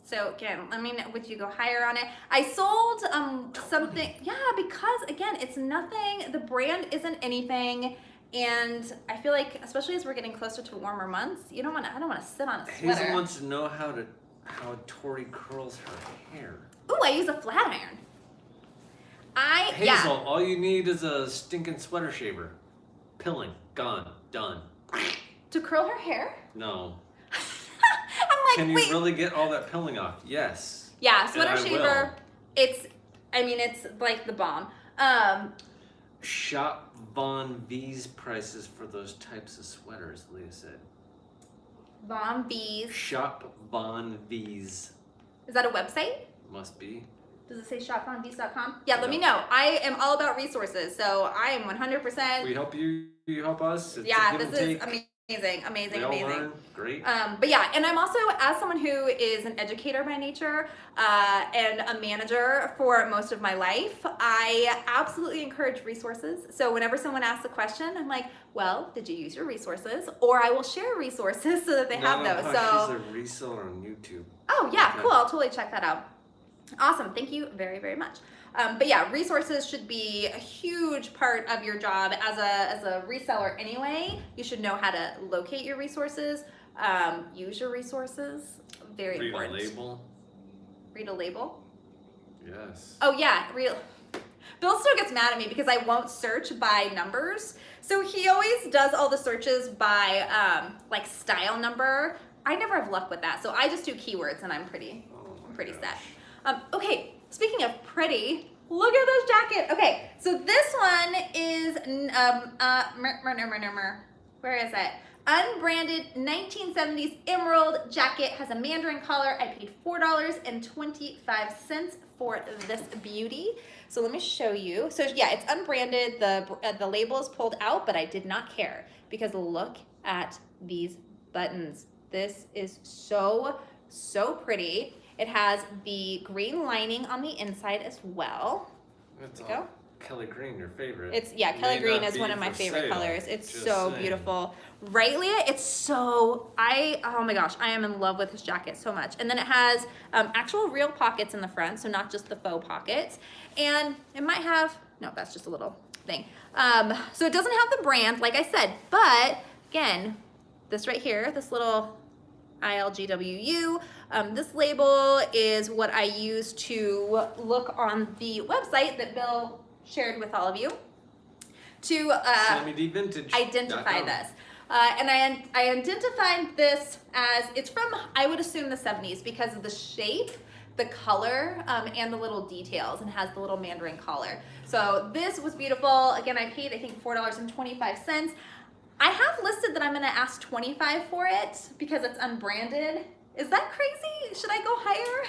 So again, let me know, would you go higher on it? I sold something, yeah, because again, it's nothing. The brand isn't anything, and I feel like, especially as we're getting closer to warmer months, I don't want to sit on a sweater. Hazel wants to know how Tori curls her hair. Ooh, I use a flat iron. Hazel, all you need is a stinking sweater shaver. Pilling, gone, done. To curl her hair? No. I'm like, Can you wait. really get all that pilling off? Yes. Yeah, sweater And I shaver. will. It's like the bomb. Shop Von V's prices for those types of sweaters, Leah said. Von V's. Shop Von V's. Is that a website? Must be. Does it say shopvonv's.com? Yeah, let me know. I am all about resources, so I am 100%. We help you, you help us. It's Yeah, a give this and is take. amazing. We all learn. Great. But yeah, and I'm also, as someone who is an educator by nature and a manager for most of my life, I absolutely encourage resources. So whenever someone asks a question, I'm like, well, did you use your resources? Or I will share resources so that they have those. So she's a reseller on YouTube. Oh yeah, Okay. cool. I'll totally check that out. Awesome. Thank you very, very much. But yeah, resources should be a huge part of your job as a reseller anyway. You should know how to locate your resources, use your resources. Very important. Read a label. Read a label? Yes. Oh yeah, Bill still gets mad at me because I won't search by numbers. So he always does all the searches by like style number. I never have luck with that. So I just do keywords and I'm pretty set. Okay, speaking of pretty, Look at this jacket. Okay, so this one is, where is it? Unbranded 1970s emerald jacket, has a mandarin collar. I paid $4.25 for this beauty. So let me show you. So yeah, it's unbranded. The label is pulled out, but I did not care because look at these buttons. This is so, so pretty. It has the green lining on the inside as well. That's There you go. Kelly green, your favorite. It's, yeah, Kelly green is one of my favorite colors. It's so beautiful. Right, Leah? It's so, oh my gosh, I am in love with this jacket so much. And then it has actual real pockets in the front, so not just the faux pockets. And it might have, no, that's just a little thing. So it doesn't have the brand, like I said, but again, this right here, this little ILGWU, this label is what I use to look on the website that Bill shared with all of you to identify this. And I identified this as, it's from, I would assume, the 70s because of the shape, the color, and the little details, and has the little mandarin collar. So this was beautiful. Again, I paid, I think, $4.25. I have listed that I'm gonna ask $25 for it because it's unbranded. Is that crazy? Should I go higher?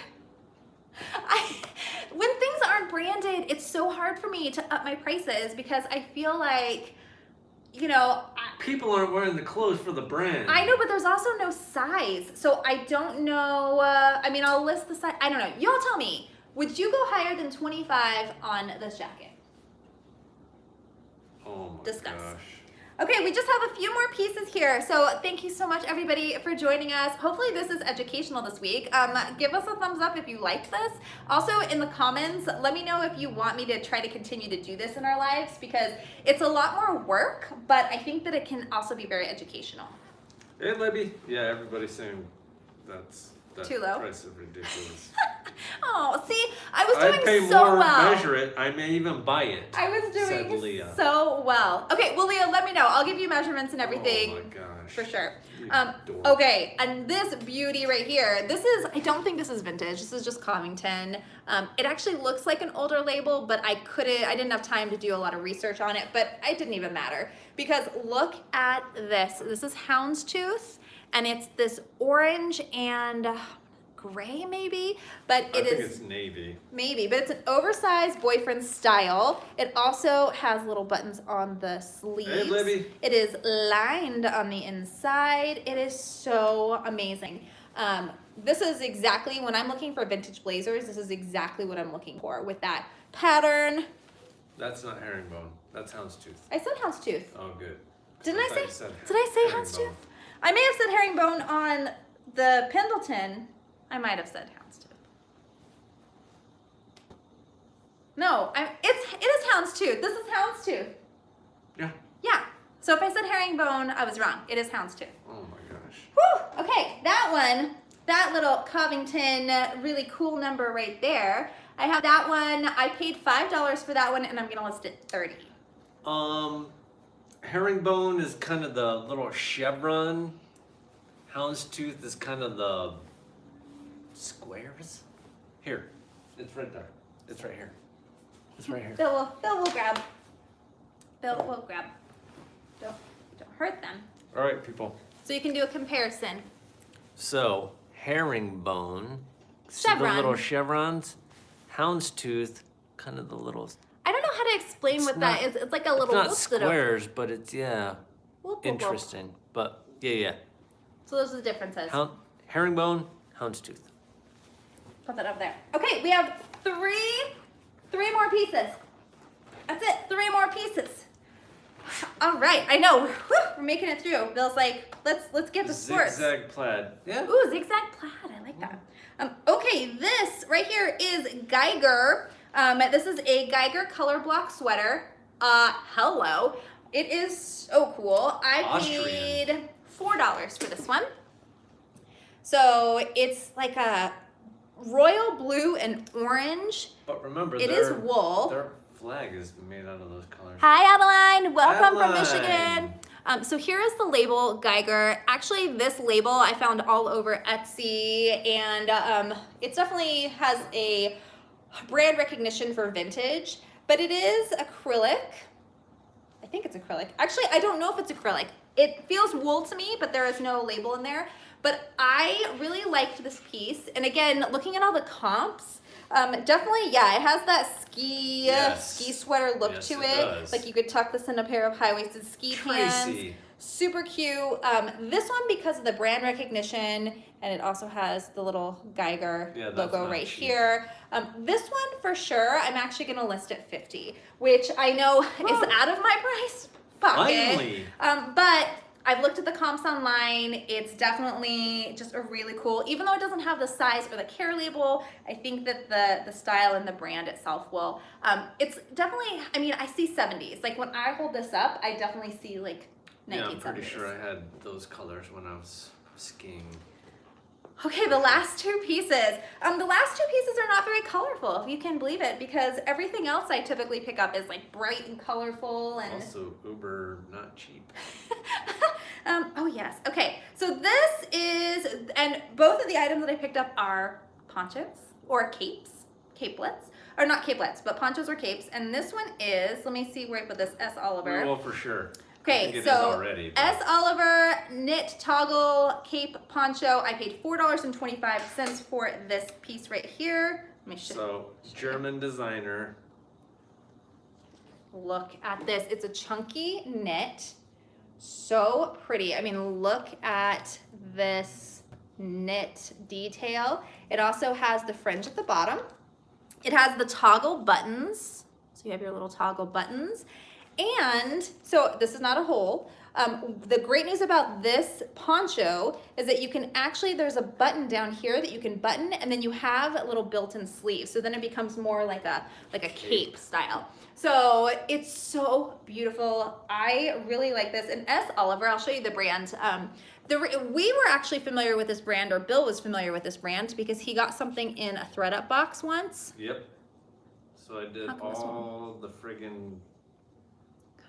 When things aren't branded, it's so hard for me to up my prices because I feel like, you know, people aren't wearing the clothes for the brand. I know, but there's also no size. So I don't know, I mean, I'll list the size. I don't know. Y'all tell me, would you go higher than 25 on this jacket? Oh my Discuss. gosh. Okay, we just have a few more pieces here. So thank you so much, everybody, for joining us. Hopefully this is educational this week. Give us a thumbs up if you liked this. Also, in the comments, let me know if you want me to try to continue to do this in our lives because it's a lot more work, but I think that it can also be very educational. Hey, Libby. Yeah, everybody's saying that too low. Price is ridiculous. Oh, see, I was I'd doing pay so more, well. measure it. I may even buy it. I was said doing Leah. so well. Okay, well, Leah, let me know. I'll give you measurements and everything. Oh my gosh. For sure. You dork. Okay, and this beauty right here, this is, I don't think this is vintage. This is just Covington. It actually looks like an older label, but I didn't have time to do a lot of research on it, but it didn't even matter because look at this. This is houndstooth, and it's this orange and gray maybe, but I think it's navy. Maybe, but it's an oversized boyfriend style. It also has little buttons on the sleeves. Hey, Libby. It is lined on the inside. It is so amazing. This is exactly, when I'm looking for vintage blazers, this is exactly what I'm looking for with that pattern. That's not herringbone. That's houndstooth. I said houndstooth. Oh, good. Didn't I thought say? you said Did I say herringbone. houndstooth? I may have said herringbone on the Pendleton. I might have said houndstooth. No, it is houndstooth. This is houndstooth. Yeah. Yeah. So if I said herringbone, I was wrong. It is houndstooth. Oh my gosh. Whew. Okay, that one, that little Covington, really cool number right there. I have that one. I paid $5 for that one, and I'm gonna list it $30. Herringbone is kind of the little chevron. Houndstooth is kind of the squares. Here, it's right there. It's right here. It's right here. Bill will grab. Bill will grab. Don't hurt them. All right, people. So you can do a comparison. So herringbone, see Chevron. the little chevrons. Houndstooth, kind of the little. I don't know how to explain It's what not- that is. It's like a little It's not whoop-de-doo. squares, but it's Whoop, whoop, whoop. interesting. But yeah. So those are the differences. Herringbone, houndstooth. Put that up there. Okay, we have three more pieces. That's it, 3 more pieces. All right, I know, we're making it through. Bill's like, let's get to sports. Zigzag plaid. Yeah. Ooh, zigzag plaid, I like that. Okay, this right here is Geiger. This is a Geiger color block sweater. Hello. It is so cool. I paid $4 for this one. So it's like a royal blue and orange. But remember, it is wool. Their flag is made out of those colors. Hi, Adeline. Welcome from Adeline. Michigan. So here is the label, Geiger. Actually, this label I found all over Etsy, and it definitely has a brand recognition for vintage, but it is acrylic. I think it's acrylic. Actually, I don't know if it's acrylic. It feels wool to me, but there is no label in there. But I really liked this piece. And again, looking at all the comps, definitely, yeah, it has that ski sweater look to it. Does. Like you could tuck this in a pair of high-waisted ski pants. Super cute. This one, because of the brand recognition, and it also has the little Geiger logo right here. This one for sure, I'm actually gonna list at $50, which I know is out of my price pocket. Finally. But I've looked at the comps online. It's definitely just a really cool, even though it doesn't have the size or the care label, I think that the style and the brand itself will. It's definitely, I mean, I see 70s. Like when I hold this up, I definitely see like 1970s. Yeah, I'm pretty sure I had those colors when I was skiing. Okay, the last two pieces. The last two pieces are not very colorful, if you can believe it, because everything else I typically pick up is like bright and colorful and also uber not cheap. Oh yes. Okay, so this is, and both of the items that I picked up are ponchos or capes, capelets, or not capelets, but ponchos or capes. And this one is, let me see where I put this, S. Oliver. Well, for sure. Okay, so S. Oliver knit toggle cape poncho. I paid $4.25 for this piece right here. Let me show So German designer. Look at this. It's a chunky knit. So pretty. I mean, look at this knit detail. It also has the fringe at the bottom. It has the toggle buttons. So you have your little toggle buttons. And so this is not a hole. The great news about this poncho is that you can actually, there's a button down here that you can button, and then you have a little built-in sleeve. So then it becomes more like a cape style. So it's so beautiful. I really like this. And S. Oliver, I'll show you the brand. We were actually familiar with this brand, or Bill was familiar with this brand because he got something in a ThredUp box once. Yep. So I did all the friggin'.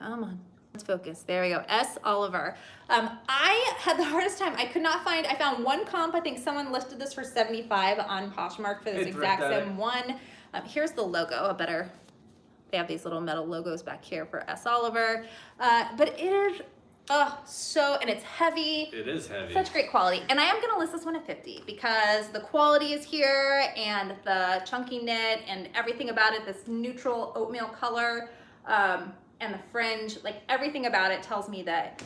Come on, let's focus. There we go. S. Oliver. I had the hardest time. I could not find, I found one comp. I think someone listed this for $75 on Poshmark for this exact same one. Here's the logo, they have these little metal logos back here for S. Oliver. But it is, and it's heavy. It is heavy. Such great quality. And I am gonna list this one at $50 because the quality is here and the chunky knit and everything about it, this neutral oatmeal color. And the fringe, like everything about it tells me that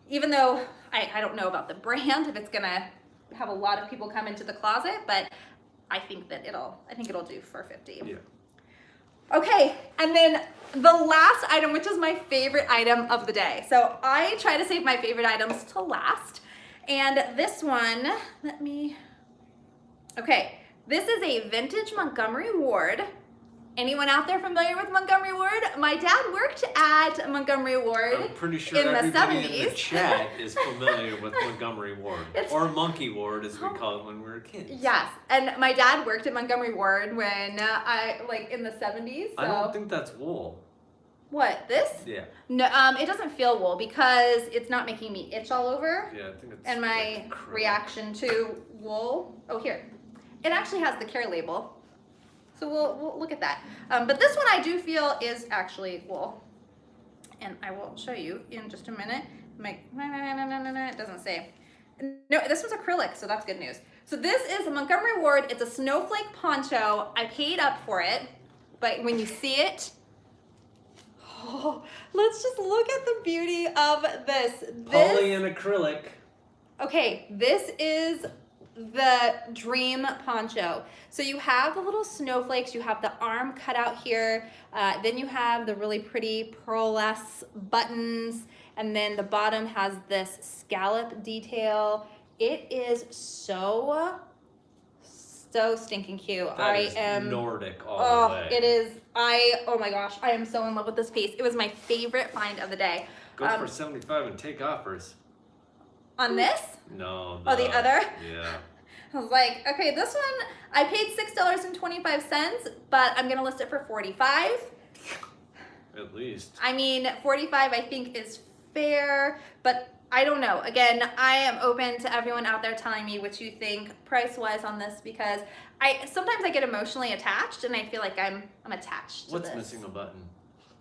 even though I don't know about the brand, if it's gonna have a lot of people come into the closet, but I think that it'll do for $50. Yeah. Okay, and then the last item, which is my favorite item of the day. So I try to save my favorite items to last. And this one, okay, this is a vintage Montgomery Ward. Anyone out there familiar with Montgomery Ward? My dad worked at Montgomery Ward I'm pretty sure in the everybody 70s. in the chat is familiar with Montgomery Ward, or Monkey Ward as we call it when we were kids. Yes, and my dad worked at Montgomery Ward when in the 70s. So. I don't think that's wool. What, this? Yeah. No, it doesn't feel wool because it's not making me itch all over. Yeah, I think it's. And my reaction to wool. Oh, here, it actually has the care label. So we'll look at that. But this one I do feel is actually wool. And I will show you in just a minute. It doesn't say. No, this one's acrylic, so that's good news. So this is a Montgomery Ward. It's a snowflake poncho. I paid up for it, but when you see it, let's just look at the beauty of this. Poly and acrylic. Okay, this is the dream poncho. So you have the little snowflakes, you have the arm cut out here, then you have the really pretty pearlesque buttons, and then the bottom has this scallop detail. It is so stinking cute. I am Nordic all the way. It is. Oh my gosh, I am so in love with this piece. It was my favorite find of the day. Go for 75 and take offers. On this? No. Oh, the other? Yeah. I was like, okay, this one, I paid $6.25, but I'm gonna list it for $45. At least. I mean, $45 I think is fair, but I don't know. Again, I am open to everyone out there telling me what you think price-wise on this, because sometimes I get emotionally attached and I feel like I'm attached to What's this. missing a button?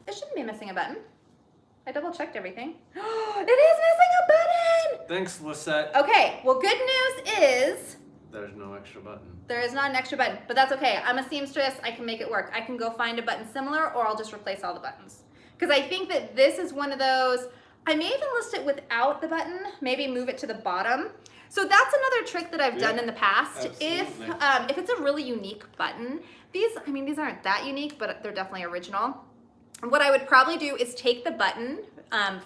It shouldn't be missing a button. I double-checked everything. It is missing a button! Thanks, Lisette. Okay, well, good news is There's no extra button. there is not an extra button, but that's okay. I'm a seamstress. I can make it work. I can go find a button similar, or I'll just replace all the buttons. Because I think that this is one of those, I may even list it without the button, maybe move it to the bottom. So that's another trick that I've done in the past. Absolutely. If it's a really unique button, these aren't that unique, but they're definitely original. What I would probably do is take the button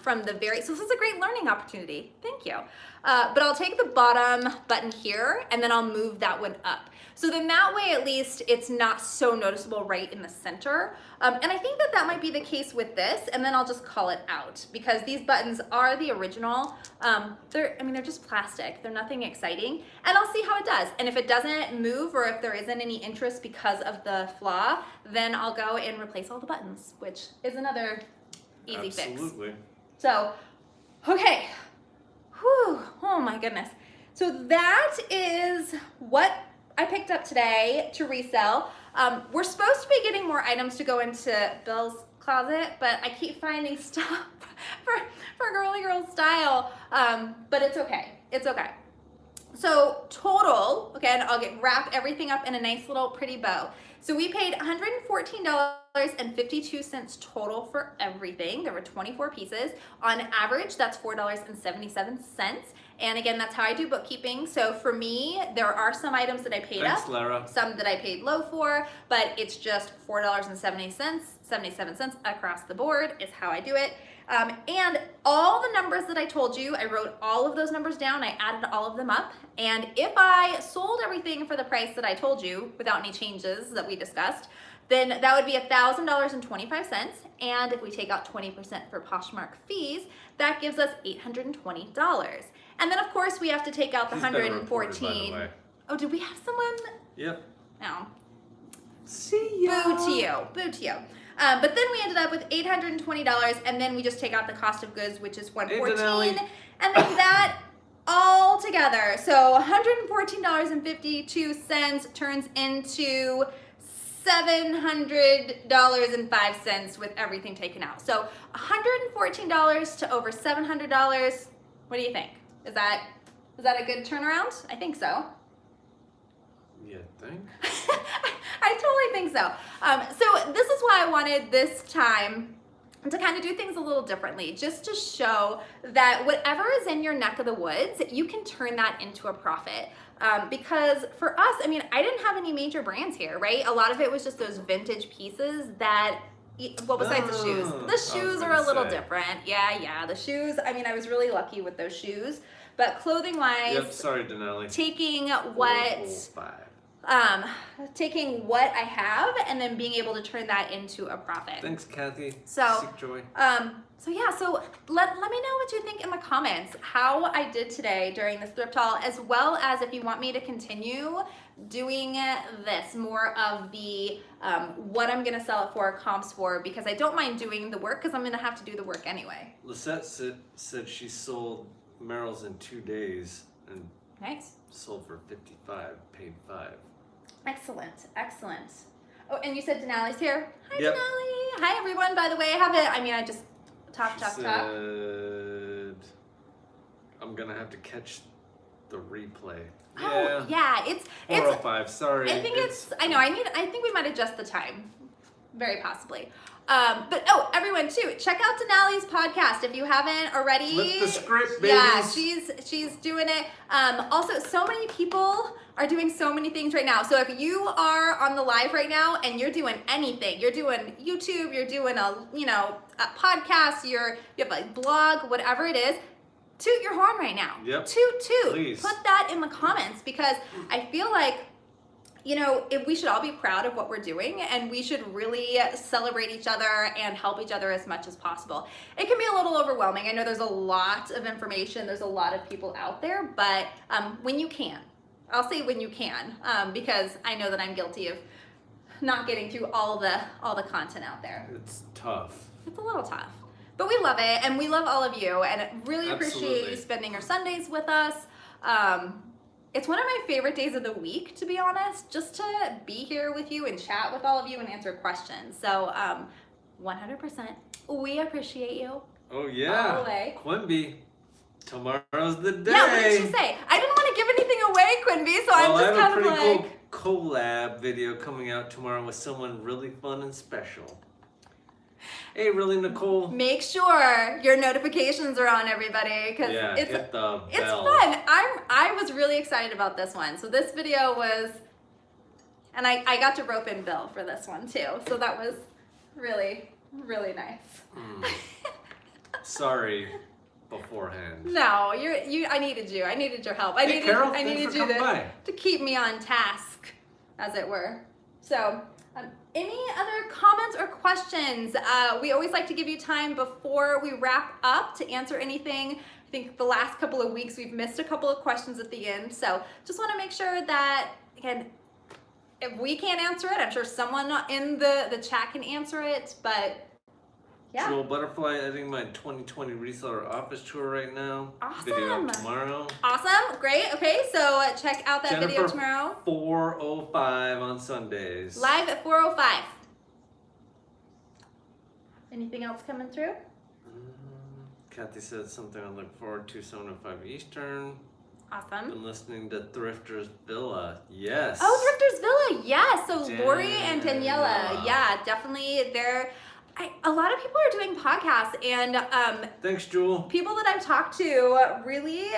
from the so this is a great learning opportunity. Thank you. But I'll take the bottom button here and then I'll move that one up. So then that way at least it's not so noticeable right in the center. And I think that might be the case with this, and then I'll just call it out because these buttons are the original. They're just plastic. They're nothing exciting. And I'll see how it does. And if it doesn't move or if there isn't any interest because of the flaw, then I'll go and replace all the buttons, which is another easy fix. Absolutely. So, okay. Whew. Oh my goodness. So that is what I picked up today to resell. We're supposed to be getting more items to go into Bill's closet, but I keep finding stuff for Girlygrrlstyle. But it's okay. It's okay. So total, again, I'll wrap everything up in a nice little pretty bow. So we paid $114.52 total for everything. There were 24 pieces. On average, that's $4.77. And again, that's how I do bookkeeping. So for me, there are some items that I paid Thanks, up, Lara. some that I paid low for, but it's just $4.77 across the board is how I do it. And all the numbers that I told you, I wrote all of those numbers down. I added all of them up. And if I sold everything for the price that I told you without any changes that we discussed, then that would be $1,000.25. And if we take out 20% for Poshmark fees, that gives us $820. And then of course we have to take out the He's been reported, by the 114. way. Oh, did we have someone? Yep. No. See ya. Boo to you. Boo to you. But then we ended up with $820, and then we just take out the cost of goods, which is $114, and then that all together. So $114.52 turns into $700.05 with everything taken out. So $114 to over $700. What do you think? Is that a good turnaround? I think so. You think? I totally think so. So this is why I wanted this time to kind of do things a little differently, just to show that whatever is in your neck of the woods, you can turn that into a profit. Because for us, I didn't have any major brands here, right? A lot of it was just those vintage pieces that, well, besides the shoes. The shoes are a little different. Yeah, the shoes, I was really lucky with those shoes. But clothing-wise, Yep, sorry, Denali. taking what I have and then being able to turn that into a profit. Thanks, Kathy. So, Seek joy. So let me know what you think in the comments, how I did today during this thrift haul, as well as if you want me to continue doing this, more of the what I'm gonna sell it for, comps for, because I don't mind doing the work because I'm gonna have to do the work anyway. Lisette said she sold Merrill's in 2 days and Nice. sold for $55, paid $5. Excellent. Oh, and you said Denali's here. Hi, Yep. Denali. Hi, everyone. By the way, I have it. I just talk. Said, I'm gonna have to catch the replay. Oh, yeah. It's 4:05. Sorry. I think I know. I think we might adjust the time, very possibly. But everyone too, check out Denali's podcast if you haven't already. Flip the script, babies. Yeah, she's doing it. Also, so many people are doing so many things right now. So if you are on the live right now and you're doing anything, you're doing YouTube, you're doing a podcast, you have a blog, whatever it is, toot your horn right now. Yep. Toot. Please. Put that in the comments because I feel like if we should all be proud of what we're doing, and we should really celebrate each other and help each other as much as possible. It can be a little overwhelming. I know there's a lot of information, there's a lot of people out there, but when you can, I'll say when you can, because I know that I'm guilty of not getting through all the content out there. It's tough. It's a little tough. But we love it, and we love all of you, and really appreciate Absolutely. you spending your Sundays with us. It's one of my favorite days of the week, to be honest, just to be here with you and chat with all of you and answer questions. So 100%, we appreciate you. Oh yeah. All the way. Quimby, tomorrow's the day. Yeah, what did she say? I didn't want to give anything away, Quimby, so Well, I'm I just have kind a of pretty like... cool collab video coming out tomorrow with someone really fun and special. Hey, really, Nicole? Make sure your notifications are on, everybody, because Yeah, it's hit the bell. it's fun. I was really excited about this one. So this video was, and I got to rope in Bill for this one too. So that was really, really nice. Sorry beforehand. No, I needed you. I needed your help. I Hey, Carol, I thanks needed for you coming by. to keep me on task, as it were. So, any other comments or questions? We always like to give you time before we wrap up to answer anything. I think the last couple of weeks we've missed a couple of questions at the end. So just want to make sure that, again, if we can't answer it, I'm sure someone in the chat can answer it, but yeah. Jewel Butterfly editing my 2020 reseller office tour right now. Awesome. Video up tomorrow. Awesome, great. Okay, so check out that video Jennifer, tomorrow. 4:05 on Sundays. Live at 4:05. Anything else coming through? Kathy said something I look forward to, 7:05 Eastern. Awesome. Been listening to Thrifter's Villa. Yes. Oh, Thrifter's Villa, yes. So Lori and Daniela. Daniela, yeah, definitely. A lot of people are doing podcasts, and Thanks, Jewel. people that I've talked to really,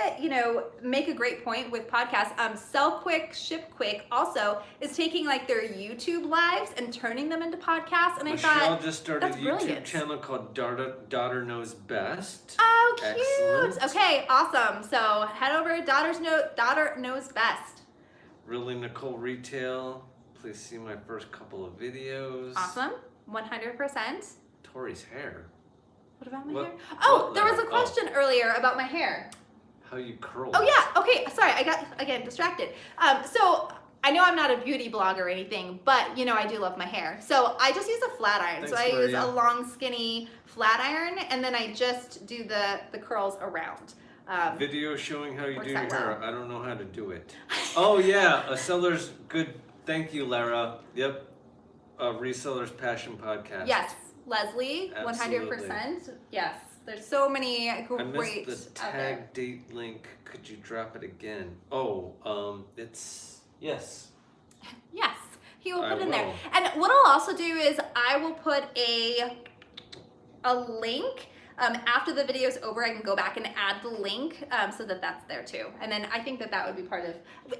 make a great point with podcasts. Sell Quick, Ship Quick also is taking like their YouTube lives and turning them into podcasts. And Michelle I thought, just started a that's YouTube brilliant. channel called Daughter Knows Best. oh, cute. Excellent. Okay, awesome. So head over to Daughter Knows Best. Really, Nicole Retail. Please see my first couple of videos. Awesome. 100%. Tori's hair. What about my What- hair? Oh, what there was a letter? question earlier about my hair. How you curl Oh it. yeah, okay, sorry, I got, again, distracted. So I know I'm not a beauty blogger or anything, but I do love my hair. So I just use a flat iron. So I Thanks, use Maria. a long, skinny flat iron, and then I just do the curls around. Video showing how you Works do your out hair. well. I don't know how to do it. Oh yeah, a seller's good. Thank you, Lara. Yep. A reseller's passion podcast. Yes, Leslie, 100%. Yes, there's so many I great missed the out there. tag date link. Could you drop it again? Oh, it's yes. Yes, he will I put it in there. will. And what I'll also do is I will put a link after the video is over. I can go back and add the link so that that's there too. And then I think that would be part of.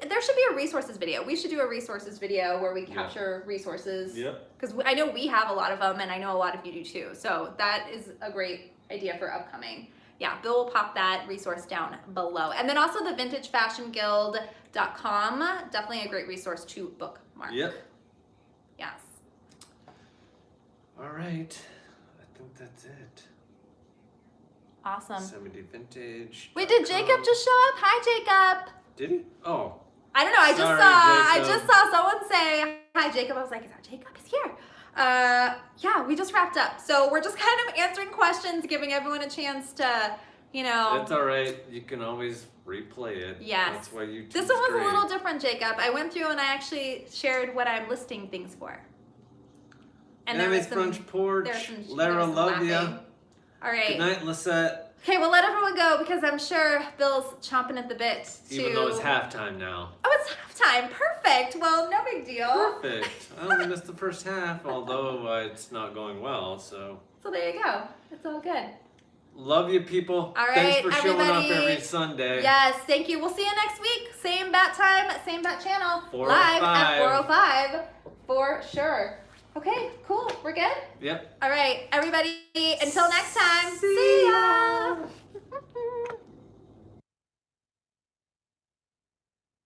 There should be a resources video. We should do a resources video where we capture resources. Yep. Because I know we have a lot of them, and I know a lot of you do too. So that is a great idea for upcoming. Yeah, Bill will pop that resource down below. And then also the vintagefashionguild.com, definitely a great resource to bookmark. Yep. Yes. All right. I think that's it. Awesome. 70 Vintage. Wait, did Jacob just show up? Hi, Jacob. Did he? Oh. I don't know. I Sorry, just saw someone say hi, Jacob. I was like, is that Jacob? He's here. Yeah, we just wrapped up. So we're just kind of answering questions, giving everyone a chance to, It's all right. You can always replay it. Yes. That's why you. This one was a little different, Jacob. I went through and I actually shared what I'm listing things for. And there was some, front porch. there was some Lara, love ya. laughing. All right. Good night, Lisette. Okay, well, let everyone go because I'm sure Bill's chomping at the bit to... Even though it's halftime now. Oh, it's halftime. Perfect. Well, no big deal. Perfect. I only missed the first half, although it's not going well, so. So there you go. It's all good. Love you, people. All right, Thanks for showing up everybody. every Sunday. Yes, thank you. We'll see you next week. Same bat time, same bat channel. 4:05. Live at 4:05 for sure. Okay, cool. We're good? Yep. All right, everybody. Until next time. See ya.